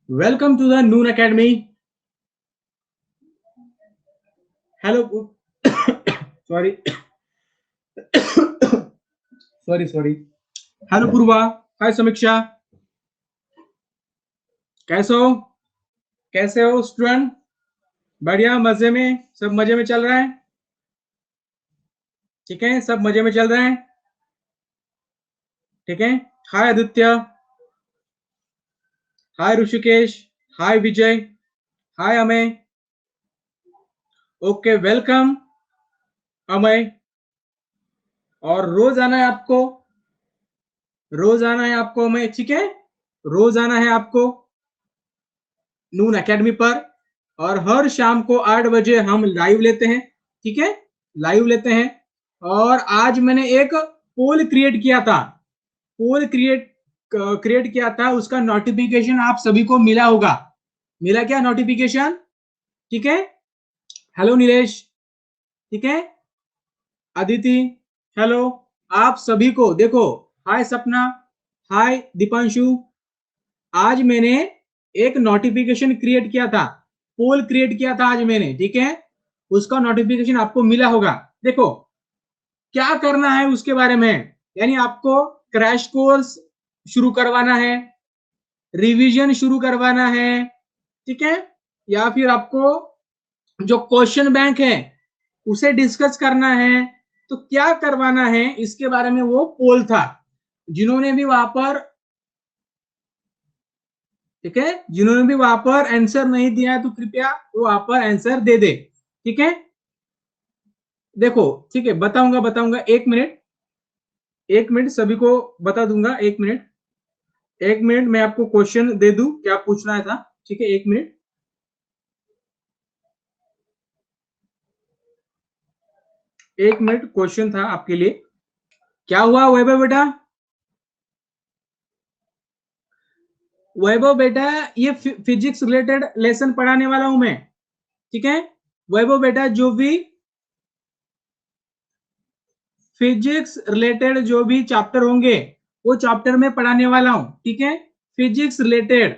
Welcome to the Noon Academy. Hello. Sorry. Sorry. Hello Purva. Hi Samiksha. कैसे हो? कैसे हो स्टूडेंट? बढ़िया, मजे में, सब मजे में चल रहा है। ठीक है, सब मजे में चल रहे हैं। ठीक है। Hi Aditya, hi Rishikesh, hi Vijay, hi Amay. Okay, welcome Amay. और रोज आना है आपको, रोज आना है आपको अमय, ठीक है। रोज आना है आपको नून एकेडमी पर। और हर शाम को 8 बजे हम लाइव लेते हैं। ठीक है, लाइव लेते हैं। और आज मैंने एक पोल क्रिएट किया था, पोल क्रिएट किया था, उसका नोटिफिकेशन आप सभी को मिला होगा। मिला क्या नोटिफिकेशन? ठीक है। हेलो नीलेश, ठीक है। अदिति, हेलो। आप सभी को देखो, हाय सपना, हाय दीपांशु। आज मैंने एक नोटिफिकेशन क्रिएट किया था, पोल क्रिएट किया था आज मैंने, ठीक है। उसका नोटिफिकेशन आपको मिला होगा। देखो क्या करना है उसके बारे में, यानी आपको क्रैश कोर्स शुरू करवाना है, रिवीजन शुरू करवाना है, ठीक है, या फिर आपको जो क्वेश्चन बैंक है उसे डिस्कस करना है, तो क्या करवाना है इसके बारे में वो पोल था। जिन्होंने भी वहां पर, ठीक है, जिन्होंने भी वहां पर आंसर नहीं दिया है तो कृपया वो वहां पर आंसर दे दे। ठीक है, देखो, ठीक है, बताऊंगा 1 मिनट, 1 मिनट सभी को बता दूंगा। 1 मिनट, 1 मिनट मैं आपको क्वेश्चन दे दूं, क्या पूछना है था। ठीक है, 1 मिनट, 1 मिनट क्वेश्चन था आपके लिए। क्या हुआ वैभव बेटा? वैभव बेटा, ये फिजिक्स रिलेटेड लेसन पढ़ाने वाला हूं मैं। ठीक है, वैभव बेटा, जो भी फिजिक्स रिलेटेड जो भी चैप्टर होंगे वो चैप्टर में पढ़ाने वाला हूं। ठीक है, फिजिक्स रिलेटेड,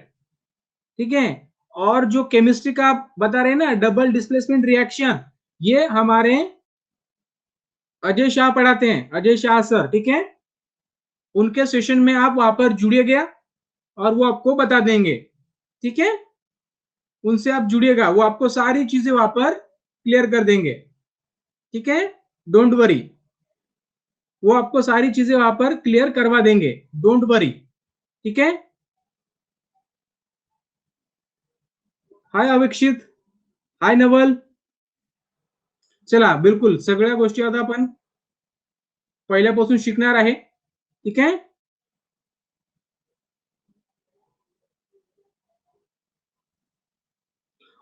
ठीक है। और जो केमिस्ट्री का आप बता रहे हैं ना, डबल डिस्प्लेसमेंट रिएक्शन, ये हमारे अजय शाह पढ़ाते हैं, अजय शाह सर, ठीक है। उनके सेशन में आप वहां पर जुड़िएगा और वो आपको बता देंगे। ठीक है, उनसे आप जुड़िएगा, वो आपको सारी चीजें वहां पर क्लियर कर देंगे। ठीक है, डोंट वरी, वो आपको सारी चीजें वहां पर क्लियर करवा देंगे, डोंट वरी। ठीक है। हाय अविक्षित, हाय नवल। चला, बिलकुल सगळ्या गोष्टी आता आपण पहिल्यापासून शिकणार आहे। ठीक है,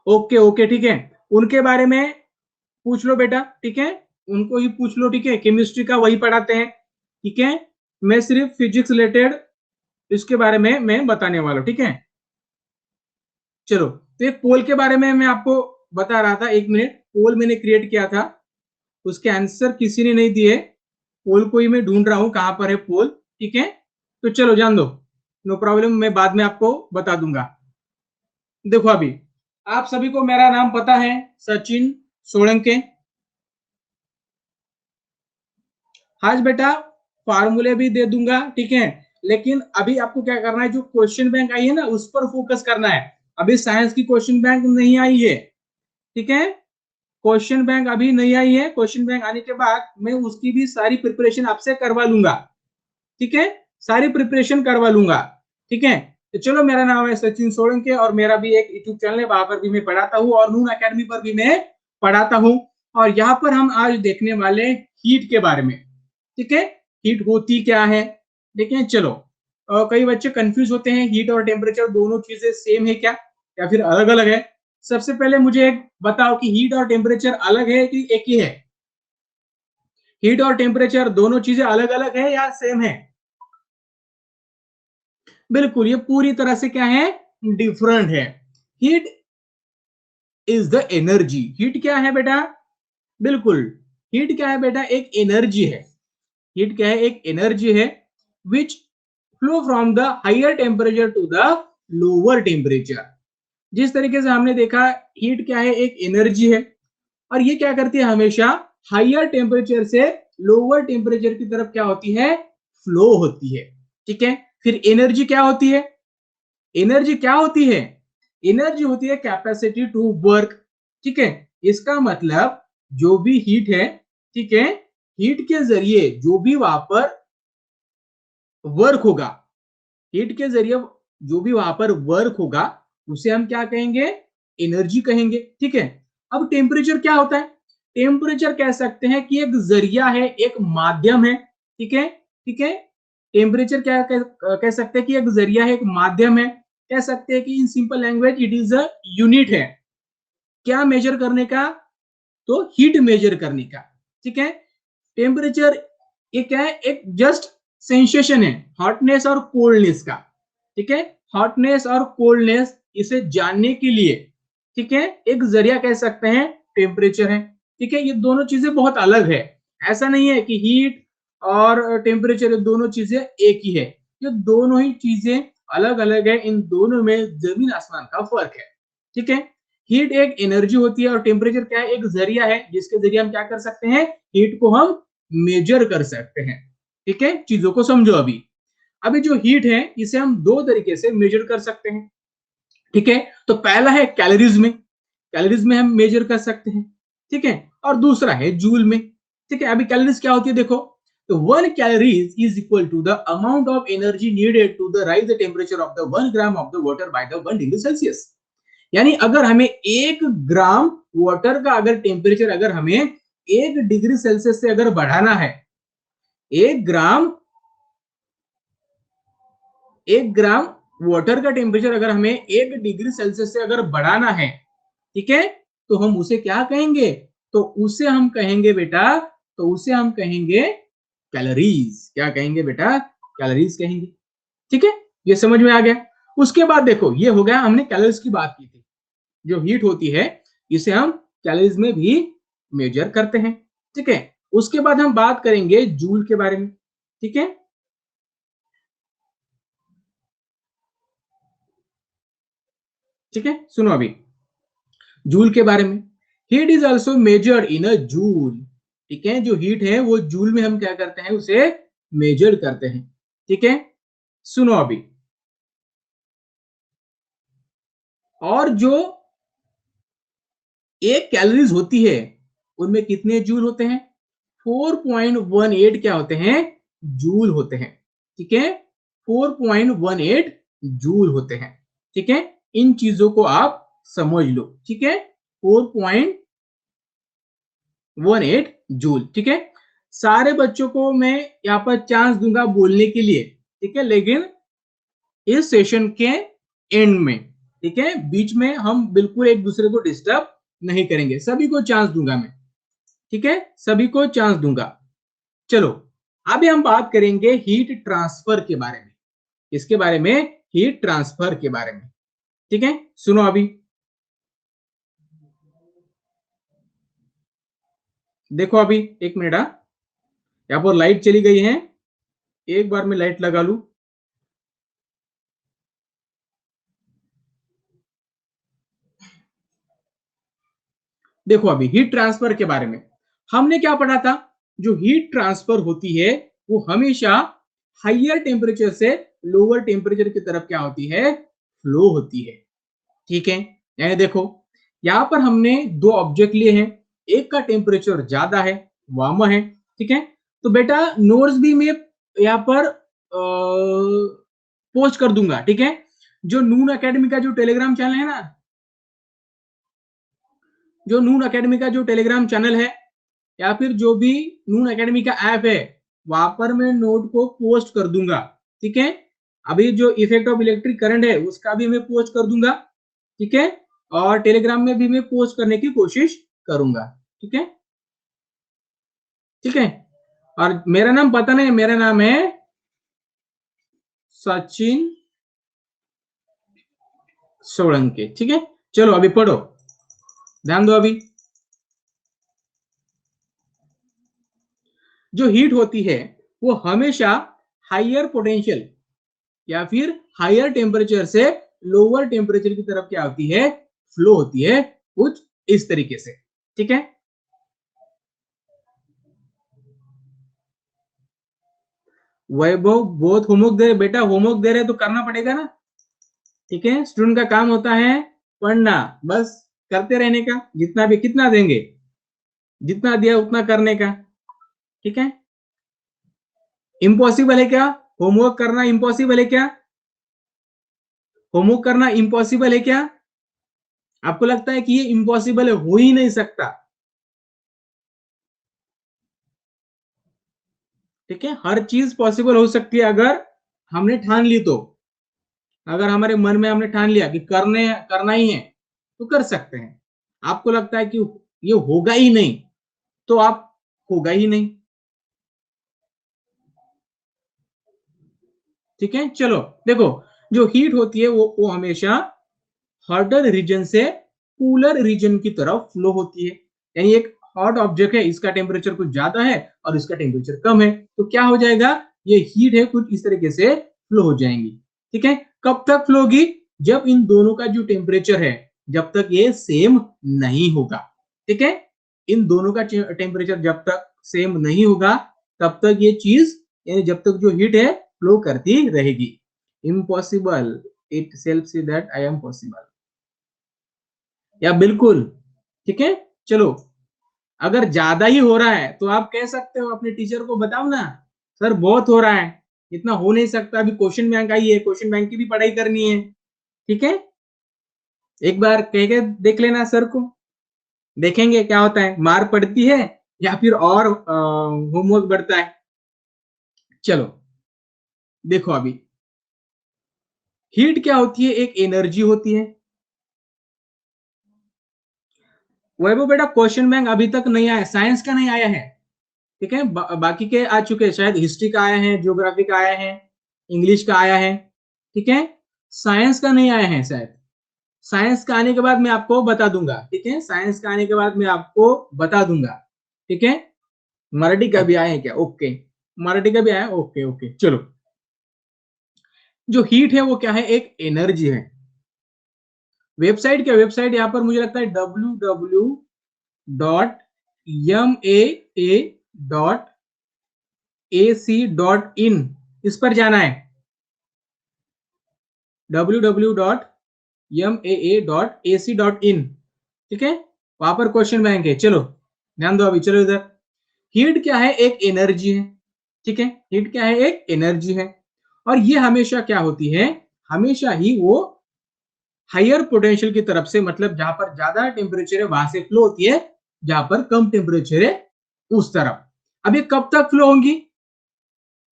ओके ओके, ठीक है। उनके बारे में पूछ लो बेटा, ठीक है, उनको ही पूछ लो। ठीक है, केमिस्ट्री का वही पढ़ाते हैं। ठीक है, मैं सिर्फ फिजिक्स रिलेटेड इसके बारे में मैं बताने वाला हूं। ठीक है, चलो, तो एक पोल के बारे में मैं आपको बता रहा था। 1 मिनट, पोल मैंने क्रिएट किया था, उसके आंसर किसी ने नहीं दिए। पोल को ही मैं ढूंढ रहा हूं, कहां पर है पोल। ठीक है, तो चलो जान दो, नो प्रॉब्लम, मैं बाद में आपको बता दूंगा। देखो अभी आप सभी को मेरा नाम पता है, सचिन सोलंके। आज बेटा फार्मूले भी दे दूंगा, ठीक है। लेकिन अभी आपको क्या करना है, जो क्वेश्चन बैंक आई है ना उस पर फोकस करना है। अभी साइंस की क्वेश्चन बैंक नहीं आई है, ठीक है। क्वेश्चन बैंक अभी नहीं आई है, क्वेश्चन बैंक आने के बाद मैं उसकी भी सारी प्रिपरेशन आपसे करवा लूंगा। ठीक है, सारी प्रिपरेशन करवा लूंगा। ठीक है, तो चलो, मेरा नाम है सचिन सोलंके और मेरा भी एक यूट्यूब चैनल है, वहां पर भी मैं पढ़ाता हूँ और नून अकेडमी पर भी मैं पढ़ाता हूँ। और यहाँ पर हम आज देखने वाले हीट के बारे में। ठीक है, हीट होती क्या है, देखिए चलो। कई बच्चे कंफ्यूज होते हैं, हीट और टेम्परेचर दोनों चीजें सेम है क्या या फिर अलग अलग है। सबसे पहले मुझे एक बताओ कि हीट और टेम्परेचर अलग है कि एक ही है? हीट और टेम्परेचर दोनों चीजें अलग अलग है या सेम है? बिल्कुल, ये पूरी तरह से क्या है, डिफरेंट है। Heat is the energy, heat क्या है बेटा? बिल्कुल, हीट क्या है बेटा? एक एनर्जी है। हीट क्या है? एक एनर्जी है which flow from the higher temperature to the lower temperature. जिस तरीके से हमने देखा हीट क्या है, एक एनर्जी है और ये क्या करती है, हमेशा हायर टेम्परेचर से लोअर टेम्परेचर की तरफ क्या होती है, फ्लो होती है। ठीक है, फिर एनर्जी क्या होती है, एनर्जी क्या होती है, एनर्जी होती है कैपेसिटी टू वर्क। ठीक है, इसका मतलब जो भी हीट है, ठीक है, हीट के जरिए जो भी वहां पर वर्क होगा, हीट के जरिए जो भी वहां पर वर्क होगा उसे हम क्या कहेंगे, एनर्जी कहेंगे। ठीक है, अब टेम्परेचर क्या होता है, टेम्परेचर कह सकते हैं कि एक जरिया है, एक माध्यम है। ठीक है, ठीक है, टेम्परेचर क्या कह सकते हैं कि एक जरिया है, एक माध्यम है। कह सकते हैं कि in simple language it is a unit है, क्या मेजर करने का, तो हीट मेजर करने का। ठीक है, टेम्परेचर ये क्या है, एक जस्ट सेंसेशन है हॉटनेस और कोल्डनेस का। ठीक है, हॉटनेस और कोल्डनेस इसे जानने के लिए, ठीक है, एक जरिया कह सकते हैं टेम्परेचर है। ठीक है, ये दोनों चीजें बहुत अलग है, ऐसा नहीं है कि हीट और टेम्परेचर दोनों चीजें एक ही है, ये दोनों ही चीजें अलग अलग है, इन दोनों में जमीन आसमान का फर्क है। ठीक है, हीट एक एनर्जी होती है और टेम्परेचर क्या है, एक जरिया है जिसके जरिए हम क्या कर सकते हैं, हीट को हम मेजर कर सकते हैं। ठीक है, चीजों को समझो। अभी अभी जो हीट है इसे हम दो तरीके से मेजर कर सकते हैं। ठीक है, तो पहला है कैलोरीज में, कैलोरीज में हम मेजर कर सकते हैं। ठीक है, और दूसरा है जूल में। ठीक है, अभी कैलोरीज क्या होती है देखो, तो 1 calories is equal to the amount of energy needed to the raise the temperature of the 1 gram of the water by the 1 degree Celsius. यानी अगर हमें 1 ग्राम वाटर का अगर टेम्परेचर अगर हमें 1 डिग्री सेल्सियस से अगर बढ़ाना है, 1 ग्राम, 1 ग्राम वाटर का टेम्परेचर अगर हमें 1 डिग्री सेल्सियस से अगर बढ़ाना है, ठीक है, तो हम उसे क्या कहेंगे, तो उसे हम कहेंगे बेटा, तो उसे हम कहेंगे कैलोरीज। क्या कहेंगे बेटा, कैलोरीज कहेंगे। ठीक है, ये समझ में आ गया। उसके बाद देखो, ये हो गया, हमने कैलोरीज की बात की थी। जो हीट होती है इसे हम कैलोरीज में भी मेजर करते हैं। ठीक है, उसके बाद हम बात करेंगे जूल के बारे में। ठीक है, ठीक है, सुनो अभी जूल के बारे में। Heat is also measured in a joule. ठीक है, जो हीट है वो जूल में हम क्या करते हैं, उसे मेजर करते हैं। ठीक है, सुनो अभी, और जो एक कैलोरीज होती है उनमें कितने जूल होते हैं, 4.18 क्या होते हैं, जूल होते हैं। ठीक है, 4.18 जूल होते हैं। ठीक है, इन चीजों को आप समझ लो। ठीक है, 4.18 जूल। ठीक है, सारे बच्चों को मैं यहाँ पर चांस दूंगा बोलने के लिए। ठीक है, लेकिन इस सेशन के एंड में, ठीक है, बीच में हम बिल्कुल एक दूसरे को डिस्टर्ब नहीं करेंगे, सभी को चांस दूंगा मैं। ठीक है, सभी को चांस दूंगा। चलो, अभी हम बात करेंगे हीट ट्रांसफर के बारे में, इसके बारे में, हीट ट्रांसफर के बारे में। ठीक है, सुनो अभी, देखो अभी, एक मिनट, यहाँ पर लाइट चली गई है, एक बार में लाइट लगा लू। देखो अभी हीट ट्रांसफर के बारे में हमने क्या पढ़ा था, जो हीट ट्रांसफर होती है वो हमेशा हायर टेम्परेचर से लोअर टेम्परेचर की तरफ क्या होती है, फ्लो होती है। ठीक है, यानी देखो यहां पर हमने दो ऑब्जेक्ट लिए हैं, एक का टेम्परेचर ज्यादा है, वार्मर है। ठीक है, तो बेटा नोट्स भी मैं यहाँ पर पोस्ट कर दूंगा। ठीक है, जो नून एकेडमी का जो टेलीग्राम चैनल है ना, जो नून एकेडमी का जो टेलीग्राम चैनल है या फिर जो भी नून एकेडमी का ऐप है, वहां पर मैं नोट को पोस्ट कर दूंगा। ठीक है, अभी जो इफेक्ट ऑफ इलेक्ट्रिक करंट है उसका भी मैं पोस्ट कर दूंगा। ठीक है, और टेलीग्राम में भी मैं पोस्ट करने की कोशिश करूंगा। ठीक है, ठीक है, और मेरा नाम पता नहीं, मेरा नाम है सचिन सोलंकी। ठीक है, चलो अभी पढ़ो, ध्यान दो अभी। जो हीट होती है वो हमेशा हायर पोटेंशियल या फिर हायर टेम्परेचर से लोअर टेम्परेचर की तरफ क्या होती है, फ्लो होती है कुछ इस तरीके से। ठीक है, वैभव बहुत होमवर्क दे रहे बेटा, होमवर्क दे रहे तो करना पड़ेगा ना। ठीक है, स्टूडेंट का काम होता है पढ़ना, बस करते रहने का, जितना भी, कितना देंगे, जितना दिया उतना करने का। ठीक है, इम्पॉसिबल है क्या होमवर्क करना, इम्पॉसिबल है क्या होमवर्क करना, इम्पॉसिबल है क्या? आपको लगता है कि ये इम्पॉसिबल है, हो ही नहीं सकता? ठीक है, हर चीज पॉसिबल हो सकती है अगर हमने ठान ली तो। अगर हमारे मन में हमने ठान लिया कि करना ही है तो कर सकते हैं। आपको लगता है कि ये होगा ही नहीं तो आप, होगा ही नहीं। ठीक है, चलो देखो, जो हीट होती है वो हमेशा हॉटर रीजन से कूलर रीजन की तरफ फ्लो होती है। यानी एक हॉट ऑब्जेक्ट है, इसका टेम्परेचर कुछ ज्यादा है और इसका टेम्परेचर कम है, तो क्या हो जाएगा, ये हीट है कुछ इस तरीके से फ्लो हो जाएंगी। ठीक है, कब तक फ्लो होगी, जब इन दोनों का जो टेम्परेचर है, जब तक ये सेम नहीं होगा। ठीक है, इन दोनों का टेम्परेचर जब तक सेम नहीं होगा तब तक ये चीज, यानी जब तक जो हीट है फ्लो करती रहेगी। Impossible, it self say that I am possible, या बिल्कुल। ठीक है, चलो, अगर ज्यादा ही हो रहा है तो आप कह सकते हो अपने टीचर को, बताओ ना सर बहुत हो रहा है, इतना हो नहीं सकता, अभी क्वेश्चन बैंक आई है, क्वेश्चन बैंक की भी पढ़ाई करनी है। ठीक है, एक बार कह के देख लेना सर को, देखेंगे क्या होता है, मार पड़ती है या फिर और होमवर्क बढ़ता है। चलो देखो, अभी हीट क्या होती है, एक एनर्जी होती है। वैभव बेटा क्वेश्चन बैंक अभी तक नहीं आया, साइंस का नहीं आया है। ठीक है, बाकी के आ चुके हैं, शायद हिस्ट्री का आया है, ज्योग्राफी का आया है, इंग्लिश का आया है। ठीक है, साइंस का नहीं आया है शायद। साइंस का आने के बाद मैं आपको बता दूंगा। ठीक है, साइंस का आने के बाद मैं आपको बता दूंगा। ठीक है, मराठी का भी आया है क्या? ओके, मराठी का भी आया, ओके ओके, चलो। जो हीट है वो क्या है, एक एनर्जी है। वेबसाइट क्या, वेबसाइट यहाँ पर मुझे लगता है www.maa.ac.in, इस पर जाना है, www.maa.ac.in। ठीक है, वहां पर क्वेश्चन बैंक है। चलो ध्यान दो अभी, चलो इधर। हीट क्या है, एक एनर्जी है। ठीक है, हीट क्या है, एक एनर्जी है, और ये हमेशा क्या होती है, हमेशा ही वो हायर पोटेंशियल की तरफ से, मतलब जहां पर ज्यादा टेम्परेचर है वहां से फ्लो होती है, जहां पर कम टेम्परेचर है उस तरफ। अब ये कब तक फ्लो होंगी,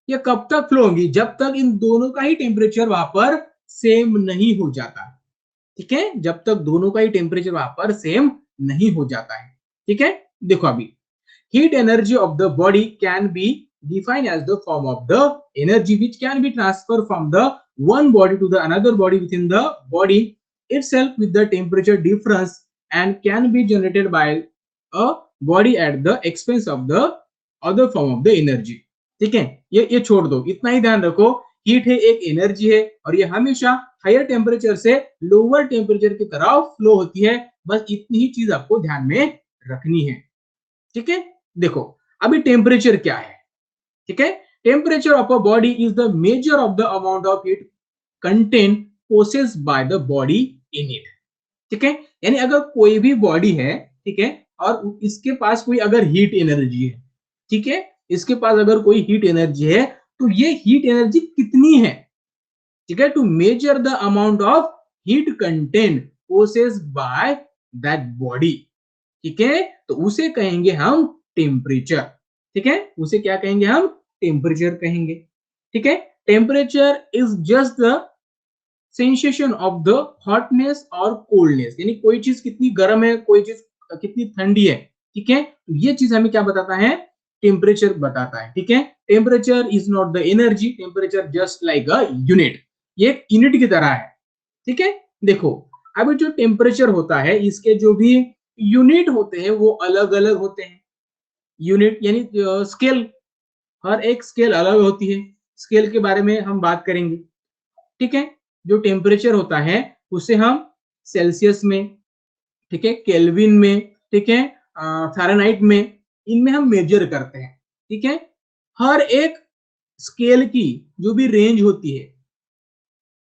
ये कब तक फ्लो होंगी, जब तक इन दोनों का ही टेम्परेचर वहां पर सेम नहीं हो जाता। ठीक है, जब तक दोनों का ही टेम्परेचर वहां पर सेम नहीं हो जाता है। ठीक है, देखो अभी, heat energy of the body can be defined as the form of the energy which can be transferred from the one body to the another body within the body itself with the temperature difference and can be generated by a body at the expense of the other form of the energy। ठीक है, ये छोड़ दो, इतना ही ध्यान रखो, heat है एक एनर्जी है और ये हमेशा हायर टेम्परेचर से लोअर टेम्परेचर की तरफ फ्लो होती है, बस इतनी ही चीज आपको ध्यान में रखनी है। ठीक है, देखो अभी टेम्परेचर क्या है। ठीक है, temperature of a body is the measure of the amount of heat content possess by the body in it. ठीक है, यानी अगर कोई भी बॉडी है, ठीक है, और इसके पास कोई अगर हीट एनर्जी है, ठीक है, इसके पास अगर कोई हीट एनर्जी है, तो ये हीट एनर्जी कितनी है। ठीक है, to measure the amount of heat content possess by that body. ठीक है, तो उसे कहेंगे हम टेम्परेचर। ठीक है, उसे क्या कहेंगे हम, टेम्परेचर कहेंगे। ठीक है, temperature is just the sensation of the hotness और कोल्डनेस, यानी कोई चीज कितनी गर्म है, कोई चीज कितनी ठंडी है। ठीक है, तो ये चीज हमें क्या बताता है, टेम्परेचर बताता है। ठीक है, temperature is not the energy, temperature just like a unit, ये एक यूनिट की तरह है। ठीक है, देखो अभी जो टेम्परेचर होता है, इसके जो भी यूनिट होते हैं वो अलग अलग होते हैं। यूनिट यानी स्केल, हर एक स्केल अलग होती है, स्केल के बारे में हम बात करेंगे। ठीक है, जो टेम्परेचर होता है उसे हम सेल्सियस में, ठीक है, केल्विन में, ठीक है, फ़ारेनहाइट में, इनमें हम मेजर करते हैं, ठीक है। हर एक स्केल की जो भी रेंज होती है,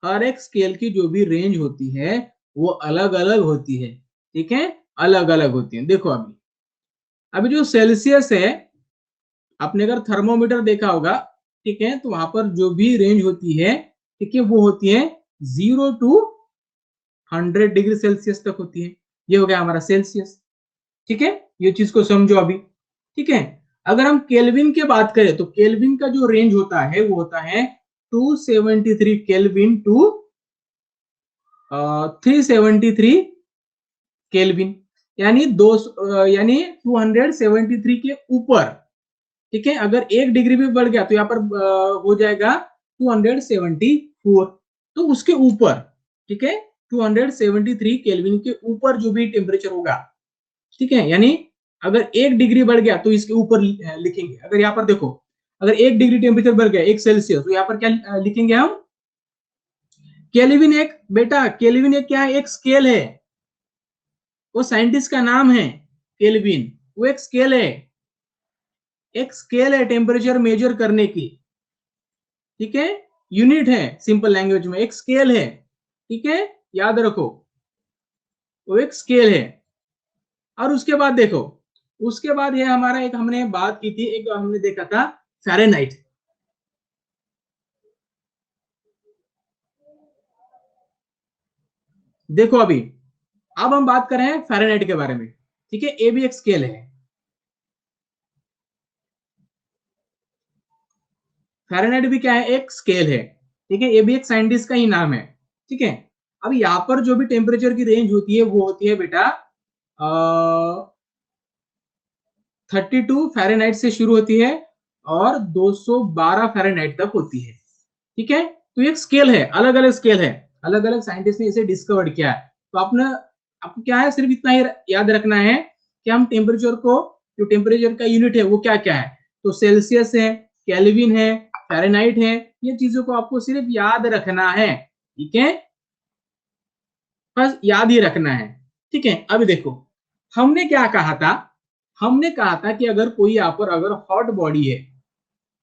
हर एक स्केल की जो भी रेंज होती है वो अलग अलग होती है, ठीक है, अलग अलग होती है। देखो अभी अभी जो सेल्सियस है, आपने अगर थर्मोमीटर देखा होगा, ठीक है, तो वहां पर जो भी रेंज होती है, ठीक है, वो होती है 0 टू 100 डिग्री सेल्सियस तक होती है। ये हो गया हमारा सेल्सियस, ठीक है, ये चीज को समझो अभी, ठीक है। अगर हम केल्विन की बात करें तो केल्विन का जो रेंज होता है वो होता है 273 केल्विन टू 373 केल्विन, यानी 273 के ऊपर, ठीक है। अगर 1 डिग्री भी बढ़ गया तो यहाँ पर हो जाएगा 274, तो उसके ऊपर, ठीक है, 273 केल्विन के ऊपर जो भी टेम्परेचर होगा, ठीक है, यानी अगर 1 डिग्री बढ़ गया तो इसके ऊपर लिखेंगे। अगर यहाँ पर देखो, अगर 1 डिग्री टेम्परेचर बढ़ गया 1 सेल्सियस, तो यहाँ पर क्या लिखेंगे हम? केल्विन। एक बेटा केल्विन एक क्या है? एक स्केल है, वो साइंटिस्ट का नाम है केल्विन। वो एक स्केल है, एक स्केल है टेम्परेचर मेजर करने की, ठीक है, यूनिट है, सिंपल लैंग्वेज में एक स्केल है, ठीक है, याद रखो, वो एक स्केल है। और उसके बाद देखो, उसके बाद ये हमारा एक हमने बात की थी, एक हमने देखा था फ़ारेनहाइट। देखो अभी, अब हम बात कर रहे हैं फ़ारेनहाइट के बारे में, ठीक है, ये भी एक स्केल है। फ़ारेनहाइट भी क्या है? एक स्केल है, ठीक है, ये भी एक साइंटिस्ट का ही नाम है, ठीक है। अब यहाँ पर जो भी टेम्परेचर की रेंज होती है वो होती है बेटा 32 फ़ारेनहाइट से शुरू होती है और 212 फ़ारेनहाइट तक होती है, ठीक है। तो एक स्केल है, अलग अलग स्केल है, अलग अलग साइंटिस्ट ने इसे डिस्कवर किया है। तो आपने, आपको क्या है, सिर्फ इतना ही याद रखना है कि हम टेम्परेचर को, जो टेम्परेचर का यूनिट है वो क्या क्या है, तो सेल्सियस है, केल्विन है, फ़ारेनहाइट है, ये चीजों को आपको सिर्फ याद रखना है, ठीक है, बस याद ही रखना है, ठीक है। अभी देखो, हमने क्या कहा था, हमने कहा था कि अगर कोई यहाँ पर अगर हॉट बॉडी है,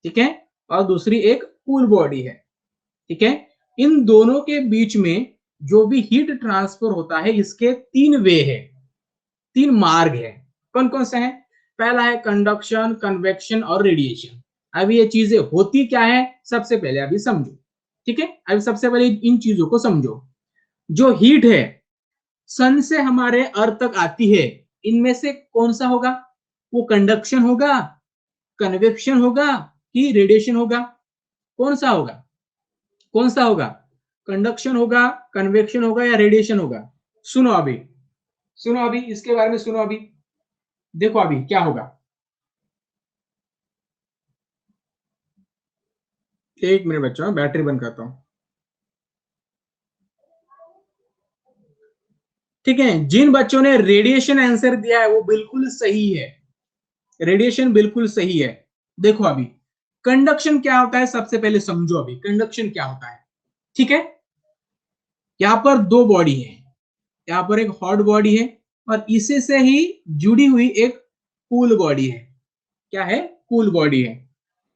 ठीक है, और दूसरी एक कूल बॉडी है, ठीक है, इन दोनों के बीच में जो भी हीट ट्रांसफर होता है इसके 3 वे है, 3 मार्ग है। कौन कौन से हैं? पहला है कंडक्शन, कन्वेक्शन और रेडिएशन। अभी ये चीजें होती क्या है सबसे पहले अभी समझो, ठीक है, अभी सबसे पहले इन चीजों को समझो। जो हीट है सन से हमारे अर्थ तक आती है, इनमें से कौन सा होगा? वो कंडक्शन होगा, कन्वेक्शन होगा कि रेडिएशन होगा? कौन सा होगा? कौन सा होगा? कंडक्शन होगा, कन्वेक्शन होगा या रेडिएशन होगा? सुनो अभी, सुनो अभी, इसके बारे में सुनो अभी, देखो अभी क्या होगा। एक मिनट बच्चों, बैटरी बंद करता हूं, ठीक है। जिन बच्चों ने रेडिएशन आंसर दिया है वो बिल्कुल सही है, रेडिएशन बिल्कुल सही है। देखो अभी कंडक्शन क्या होता है सबसे पहले समझो, अभी कंडक्शन क्या होता है, ठीक है। यहां पर 2 बॉडी है, यहाँ पर एक हॉट बॉडी है और इसी से ही जुड़ी हुई एक कूल बॉडी है। क्या है? कूल बॉडी है।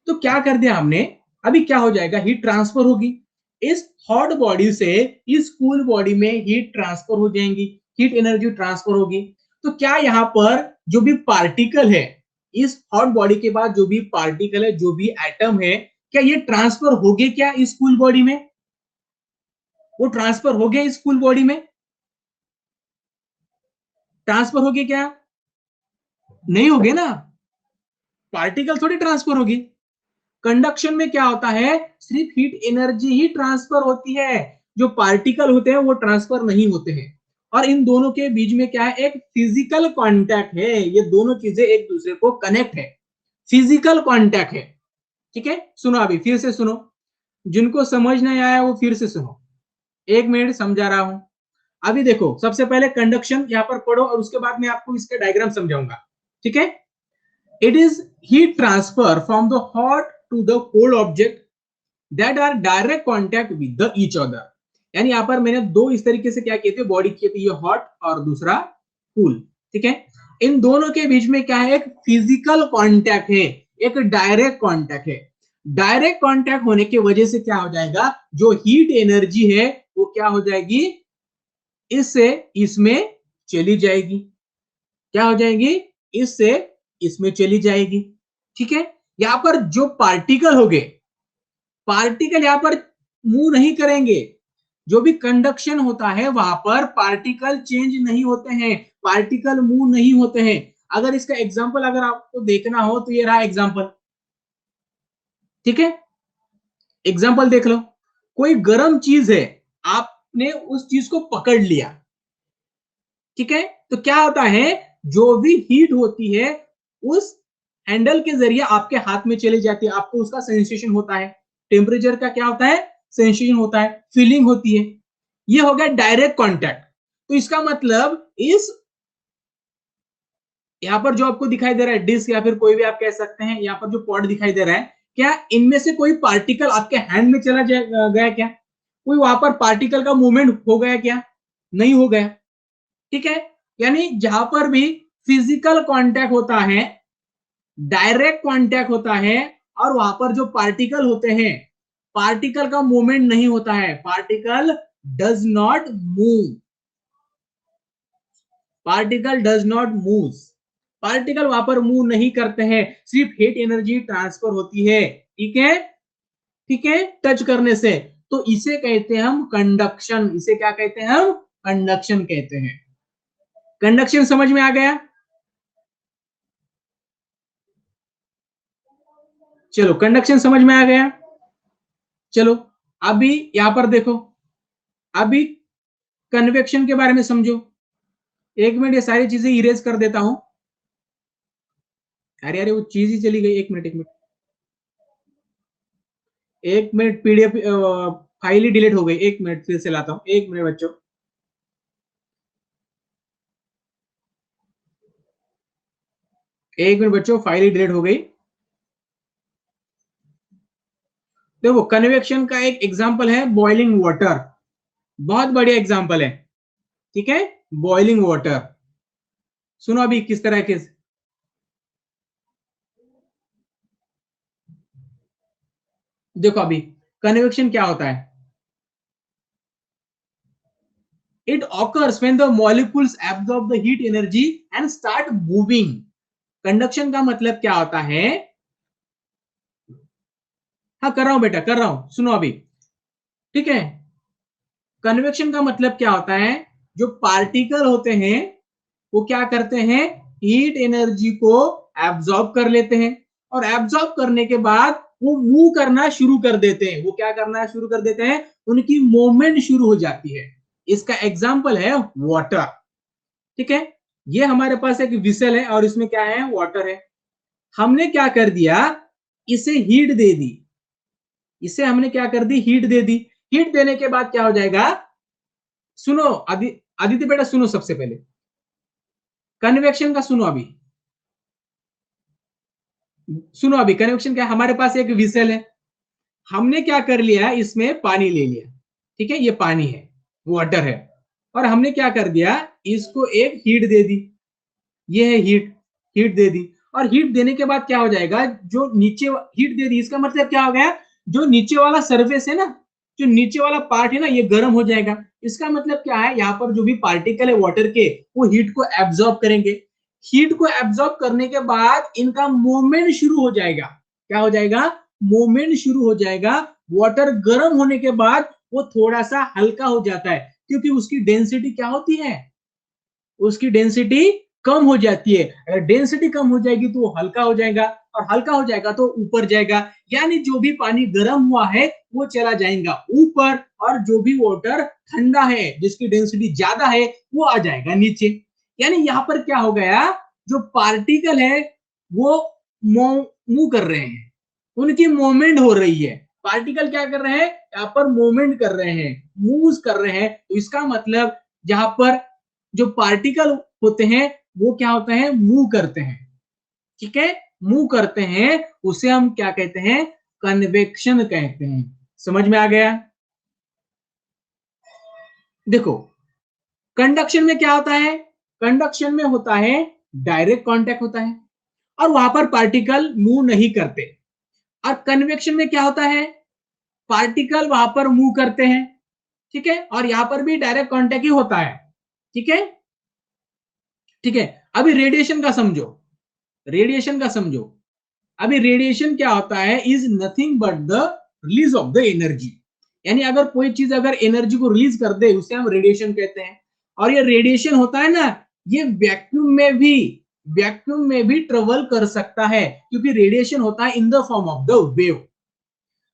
तो क्या कर दिया हमने, अभी क्या हो जाएगा, हीट ट्रांसफर होगी, इस हॉट बॉडी से इस कूल बॉडी में हीट ट्रांसफर हो जाएंगी, हीट एनर्जी ट्रांसफर होगी। तो क्या यहाँ पर जो भी पार्टिकल है, इस हॉट बॉडी के बाद जो भी पार्टिकल है, जो भी एटम है, क्या ये ट्रांसफर हो गए क्या इस कूल बॉडी में? वो ट्रांसफर हो गया इस कूल बॉडी में? ट्रांसफर हो गया क्या? नहीं हो गया ना, पार्टिकल थोड़ी ट्रांसफर होगी। कंडक्शन में क्या होता है, सिर्फ हीट एनर्जी ही ट्रांसफर होती है, जो पार्टिकल होते हैं वो ट्रांसफर नहीं होते हैं। और इन दोनों के बीच में क्या है, एक फिजिकल कांटेक्ट है, ये दोनों चीजें एक दूसरे को कनेक्ट है, फिजिकल कांटेक्ट है, ठीक है। सुनो अभी फिर से सुनो, जिनको समझ नहीं आया वो फिर से सुनो, 1 मिनट समझा रहा हूं। अभी देखो सबसे पहले कंडक्शन यहां पर पढ़ो और उसके बाद मैं आपको इसका डायग्राम समझाऊंगा, ठीक है। It is heat transfer from the hot to the cold object that are direct contact with the each other. यानी यहाँ पर मैंने दो इस तरीके से क्या किए थे, बॉडी किए थे, ये हॉट और दूसरा कूल, ठीक है। इन दोनों के बीच में क्या है, एक फिजिकल कांटेक्ट है, एक डायरेक्ट कांटेक्ट है। डायरेक्ट कांटेक्ट होने की वजह से क्या हो जाएगा, जो हीट एनर्जी है वो क्या हो जाएगी, इससे इसमें चली जाएगी, क्या हो जाएगी, इससे इसमें चली जाएगी, ठीक है। यहां पर जो पार्टिकल हो गए, पार्टिकल यहां पर मूव नहीं करेंगे। जो भी कंडक्शन होता है वहां पर पार्टिकल चेंज नहीं होते हैं, पार्टिकल मूव नहीं होते हैं। अगर इसका एग्जांपल अगर आपको देखना हो तो ये रहा एग्जांपल, ठीक है। एग्जांपल देख लो, कोई गर्म चीज है, आपने उस चीज को पकड़ लिया, ठीक है। तो क्या होता है, जो भी हीट होती है उस हैंडल के जरिए आपके हाथ में चली जाती है, आपको उसका सेंसेशन होता है, टेम्परेचर का क्या होता है, सेंसेशन होता है, फीलिंग होती है। ये हो गया डायरेक्ट कांटेक्ट। तो इसका मतलब इस यहाँ पर जो आपको दिखाई दे रहा है डिस्क या फिर कोई भी आप कह सकते हैं, यहाँ पर जो पॉड दिखाई दे रहा है, क्या इनमें से कोई पार्टिकल आपके हैंड में चला गया क्या, कोई वहां पर पार्टिकल का मूवमेंट हो गया क्या, नहीं हो गया, ठीक है। यानी जहां पर भी फिजिकल कांटेक्ट होता है, डायरेक्ट कांटेक्ट होता है, और वहां पर जो पार्टिकल होते हैं, पार्टिकल का मूवमेंट नहीं होता है, particle does not move, particle does not move, particle वहां पर मूव नहीं करते हैं, सिर्फ हीट एनर्जी ट्रांसफर होती है, ठीक है, ठीक है, टच करने से। तो इसे कहते हैं हम कंडक्शन, इसे क्या कहते हैं हम, कंडक्शन कहते हैं। कंडक्शन समझ में आ गया, चलो कंडक्शन समझ में आ गया। चलो अभी यहां पर देखो, अभी कन्वेक्शन के बारे में समझो। एक मिनट, ये सारी चीजें इरेज कर देता हूं। अरे अरे वो चीज ही चली गई, एक मिनट एक मिनट एक मिनट, पीडीएफ फाइल ही डिलीट हो गई, एक मिनट फिर से लाता हूं, एक मिनट बच्चों। एक मिनट बच्चों, फाइल ही डिलीट हो गई। देखो कन्वेक्शन का एक एग्जांपल है बॉइलिंग वाटर, बहुत बढ़िया एग्जांपल है, ठीक है। बॉइलिंग वाटर, सुनो अभी किस तरह के, देखो अभी कन्वेक्शन क्या होता है, it occurs when the molecules absorb the heat energy and start moving। Conduction का मतलब क्या होता है, हाँ कर रहा हूं बेटा, कर रहा हूं, सुनो अभी, ठीक है। कन्वेक्शन का मतलब क्या होता है, जो पार्टिकल होते हैं वो क्या करते हैं, हीट एनर्जी को एब्जॉर्ब कर लेते हैं, और एब्जॉर्ब करने के बाद वो मूव करना शुरू कर देते हैं, वो क्या करना शुरू कर देते हैं, उनकी मूवमेंट शुरू हो जाती है। इसका एग्जाम्पल है वाटर, ठीक है। ये हमारे पास एक विसल है और इसमें क्या है, वाटर है। हमने क्या कर दिया, इसे हीट दे दी, इसे हमने क्या कर दी, हीट दे दी। हीट देने के बाद क्या हो जाएगा, सुनो आदित्य बेटा, सुनो सबसे पहले कन्वेक्शन का सुनो अभी, सुनो अभी कन्वेक्शन क्या, हमारे पास एक विसल है, हमने क्या कर लिया, इसमें पानी ले लिया, ठीक है, ये पानी है, वाटर है, और हमने क्या कर दिया, इसको एक हीट दे दी, ये है हीट, हीट दे दी। और हीट देने के बाद क्या हो जाएगा, जो नीचे हीट दे दी, इसका मतलब क्या हो गया, जो नीचे वाला सरफेस है ना, जो नीचे वाला पार्ट है ना, ये गर्म हो जाएगा। इसका मतलब क्या है, यहाँ पर जो भी पार्टिकल है वाटर के, वो हीट को एब्जॉर्ब करेंगे। हीट को एब्जॉर्ब करने के बाद इनका मूवमेंट शुरू हो जाएगा, क्या हो जाएगा, मूवमेंट शुरू हो जाएगा। वाटर गर्म होने के बाद वो थोड़ा सा हल्का हो जाता है, क्योंकि उसकी डेंसिटी क्या होती है, उसकी डेंसिटी कम हो जाती है। अगर डेंसिटी कम हो जाएगी तो वो हल्का हो जाएगा, और हल्का हो जाएगा तो ऊपर जाएगा, यानी जो भी पानी गर्म हुआ है वो चला जाएगा ऊपर, और जो भी वाटर ठंडा है जिसकी डेंसिटी ज्यादा है वो आ जाएगा नीचे। यानी यहाँ पर क्या हो गया, जो पार्टिकल है वो मूव कर रहे हैं, उनकी मूवमेंट हो रही है। पार्टिकल क्या कर रहे हैं, यहाँ पर मूवमेंट कर रहे हैं, मूव कर रहे हैं। तो इसका मतलब जहां पर जो पार्टिकल होते हैं वो क्या होते हैं, मूव करते हैं, ठीक है, मूव करते हैं, उसे हम क्या कहते हैं, कन्वेक्शन कहते हैं। समझ में आ गया, देखो कंडक्शन में क्या होता है, कंडक्शन में होता है डायरेक्ट कांटेक्ट होता है और वहां पर पार्टिकल मूव नहीं करते। और कन्वेक्शन में क्या होता है, पार्टिकल वहां पर मूव करते हैं, ठीक है, और यहां पर भी डायरेक्ट कांटेक्ट ही होता है, ठीक है। ठीक है, अभी रेडिएशन का समझो, रेडिएशन का समझो। अभी रेडिएशन क्या होता है, is nothing but the release of the energy. यानी अगर कोई चीज अगर एनर्जी को रिलीज कर दे उसे हम रेडिएशन कहते हैं। और ये रेडिएशन होता है ना, ये वैक्यूम में भी ट्रेवल कर सकता है, क्योंकि रेडिएशन होता है in the form of the wave.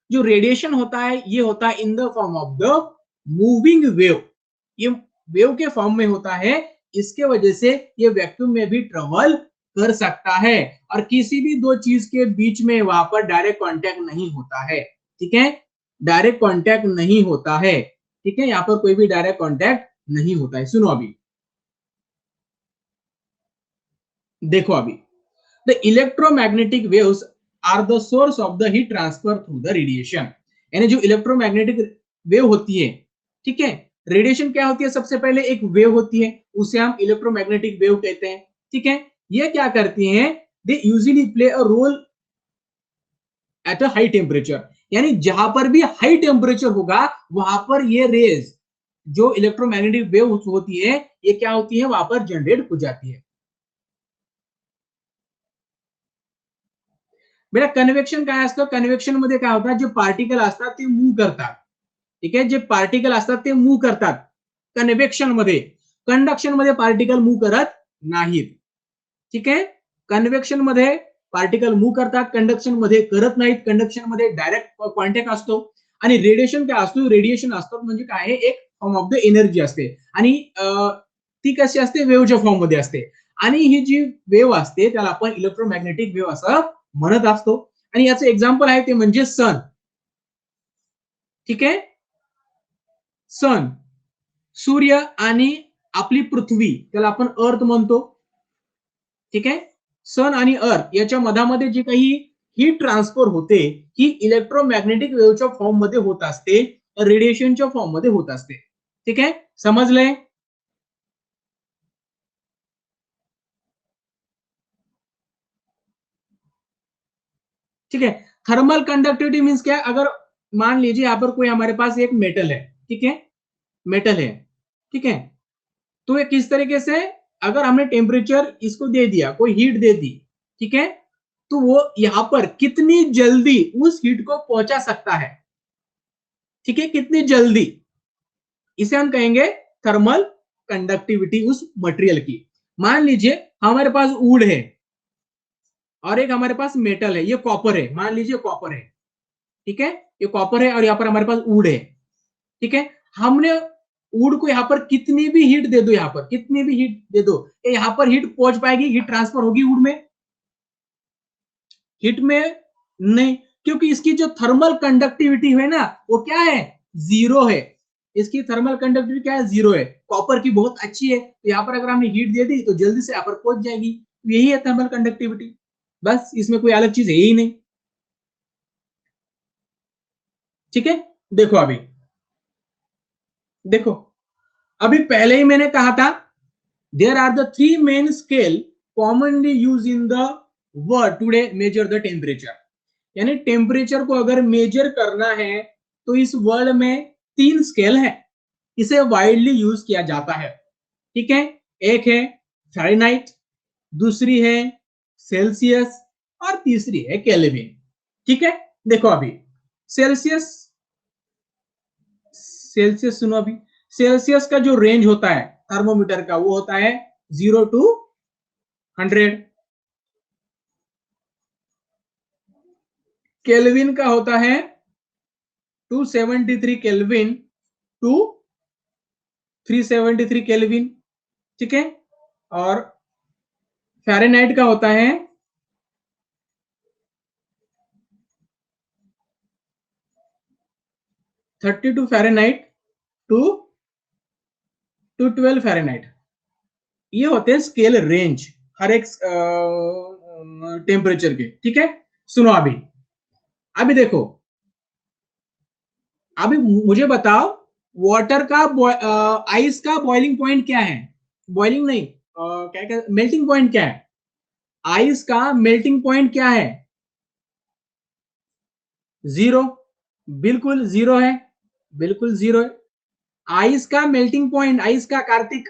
जो रेडिएशन होता है ये होता है in the form of the moving wave, ये वेव के फॉर्म में होता है। इसके वजह से ये वैक्यूम में भी ट्रेवल कर सकता है और किसी भी दो चीज के बीच में वहां पर डायरेक्ट कांटेक्ट नहीं होता है, ठीक है, डायरेक्ट कांटेक्ट नहीं होता है, ठीक है, यहाँ पर कोई भी डायरेक्ट कांटेक्ट नहीं होता है। सुनो अभी, देखो अभी, the electromagnetic waves are the source of the heat transfer through the radiation. यानी जो इलेक्ट्रोमैग्नेटिक वेव होती है, ठीक है, रेडिएशन क्या होती है, सबसे पहले एक वेव होती है, उसे हम इलेक्ट्रोमैग्नेटिक वेव कहते हैं, ठीक है। ये क्या करती हैं, they usually play a role at a high temperature. यानी जहां पर भी हाई टेम्परेचर होगा वहां पर ये रेज जो इलेक्ट्रोमैग्नेटिक वेव होती है ये क्या होती है, वहां पर जनरेट हो जाती है। बेटा कन्व्हेक्शन काय असतं, कन्व्हेक्शन मध्ये काय होतं, जे पार्टिकल असतात ते मूव्ह करतात, ठीक आहे, जे पार्टिकल असतात ते मूव्ह करतात कन्व्हेक्शन मध्ये, कंडक्शन मध्ये पार्टिकल मूव्ह करत नाहीत, ठीक आहे। कन्व्हेक्शन मध्ये पार्टिकल मूव्ह करतात, कंडक्शन मध्ये करत नाहीत, कंडक्शन मध्ये डायरेक्ट कॉन्टॅक्ट असतो। आणि रेडिएशन काय असतो, रेडिएशन असतात म्हणजे काय आहे, एक फॉर्म ऑफ द एनर्जी असते आणि ती कशी असते, वेव्हच्या फॉर्म मध्ये असते। आणि ही जी वेव्ह असते त्याला आपण इलेक्ट्रोमॅग्नेटिक वेव्ह असं म्हणत असतो। आणि याचं एक्झाम्पल आहे ते म्हणजे सन, ठीक आहे, सन, सूर्य आणि आपली पृथ्वी त्याला आपण अर्थ म्हणतो, ठीक आहे। सन आणि अर्थ याच्या मधामध्ये जी काही हीट ट्रान्सफर होते ही इलेक्ट्रोमॅग्नेटिक वेव्हच्या फॉर्म मध्ये होत असते, रेडिएशनच्या फॉर्म मध्ये होत असते, ठीक आहे, समजलंय। ठीक है, थर्मल कंडक्टिविटी मीन्स क्या है, अगर मान लीजिए यहाँ पर कोई हमारे पास एक मेटल है, ठीक है, मेटल है, ठीक है, तो ये किस तरीके से, अगर हमने टेम्परेचर इसको दे दिया, कोई हीट दे दी, ठीक है, तो वो यहां पर कितनी जल्दी उस हीट को पहुंचा सकता है, ठीक है, कितनी जल्दी, इसे हम कहेंगे थर्मल कंडक्टिविटी उस मटेरियल की। मान लीजिए हमारे पास वुड है और एक हमारे पास मेटल है, ये कॉपर है, मान लीजिए कॉपर है, ठीक है, ये कॉपर है और यहाँ पर हमारे पास वुड है, ठीक है। हमने वुड को यहाँ पर कितनी भी हीट दे दो, यहाँ पर कितनी भी हीट दे दो, यहाँ पर हीट पहुंच पाएगी, हीट ट्रांसफर होगी वुड में, हीट में नहीं, क्योंकि इसकी जो थर्मल कंडक्टिविटी है ना वो क्या है, जीरो है। इसकी थर्मल कंडक्टिविटी क्या है, जीरो है। कॉपर की बहुत अच्छी है, तो यहाँ पर अगर हमने हीट दे दी तो जल्दी से यहाँ पर पहुंच जाएगी, यही है थर्मल कंडक्टिविटी, बस इसमें कोई अलग चीज है ही नहीं, ठीक है। देखो अभी, देखो अभी पहले ही मैंने कहा था, there are the three main scale commonly use in the world today measure the temperature. यानी टेम्परेचर को अगर मेजर करना है तो इस वर्ल्ड में तीन स्केल है, इसे वाइडली यूज किया जाता है, ठीक है। एक है फ़ारेनहाइट, दूसरी है सेल्सियस और तीसरी है केल्विन, ठीक है। देखो अभी सेल्सियस, सेल्सियस सुनो अभी, सेल्सियस का जो रेंज होता है थर्मोमीटर का वो होता है 0 to 100, केल्विन का होता है 273 केल्विन टू 373 केल्विन, ठीक है। और फ़ारेनहाइट का होता है 32 फ़ारेनहाइट टू 212 फ़ारेनहाइट। ये होते हैं स्केल रेंज हर एक टेम्परेचर के, ठीक है। सुनो अभी, अभी देखो, अभी मुझे बताओ वाटर का आइस का बॉइलिंग पॉइंट क्या है? बॉइलिंग नहीं, क्या क्या मेल्टिंग पॉइंट क्या है? आइस का मेल्टिंग पॉइंट क्या है? जीरो। बिल्कुल जीरो है, बिल्कुल जीरो है। आइस का मेल्टिंग पॉइंट, आइस का, कार्तिक,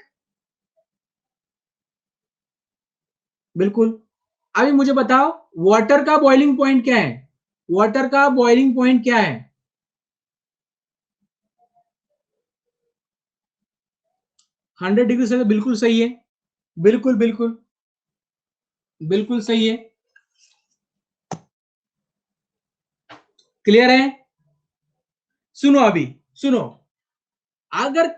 बिल्कुल। अभी मुझे बताओ, वाटर का बॉइलिंग पॉइंट क्या है? वाटर का बॉइलिंग पॉइंट क्या है? 100 डिग्री से, बिल्कुल सही है, बिल्कुल बिल्कुल, बिल्कुल सही है। क्लियर है? सुनो अभी, सुनो। अगर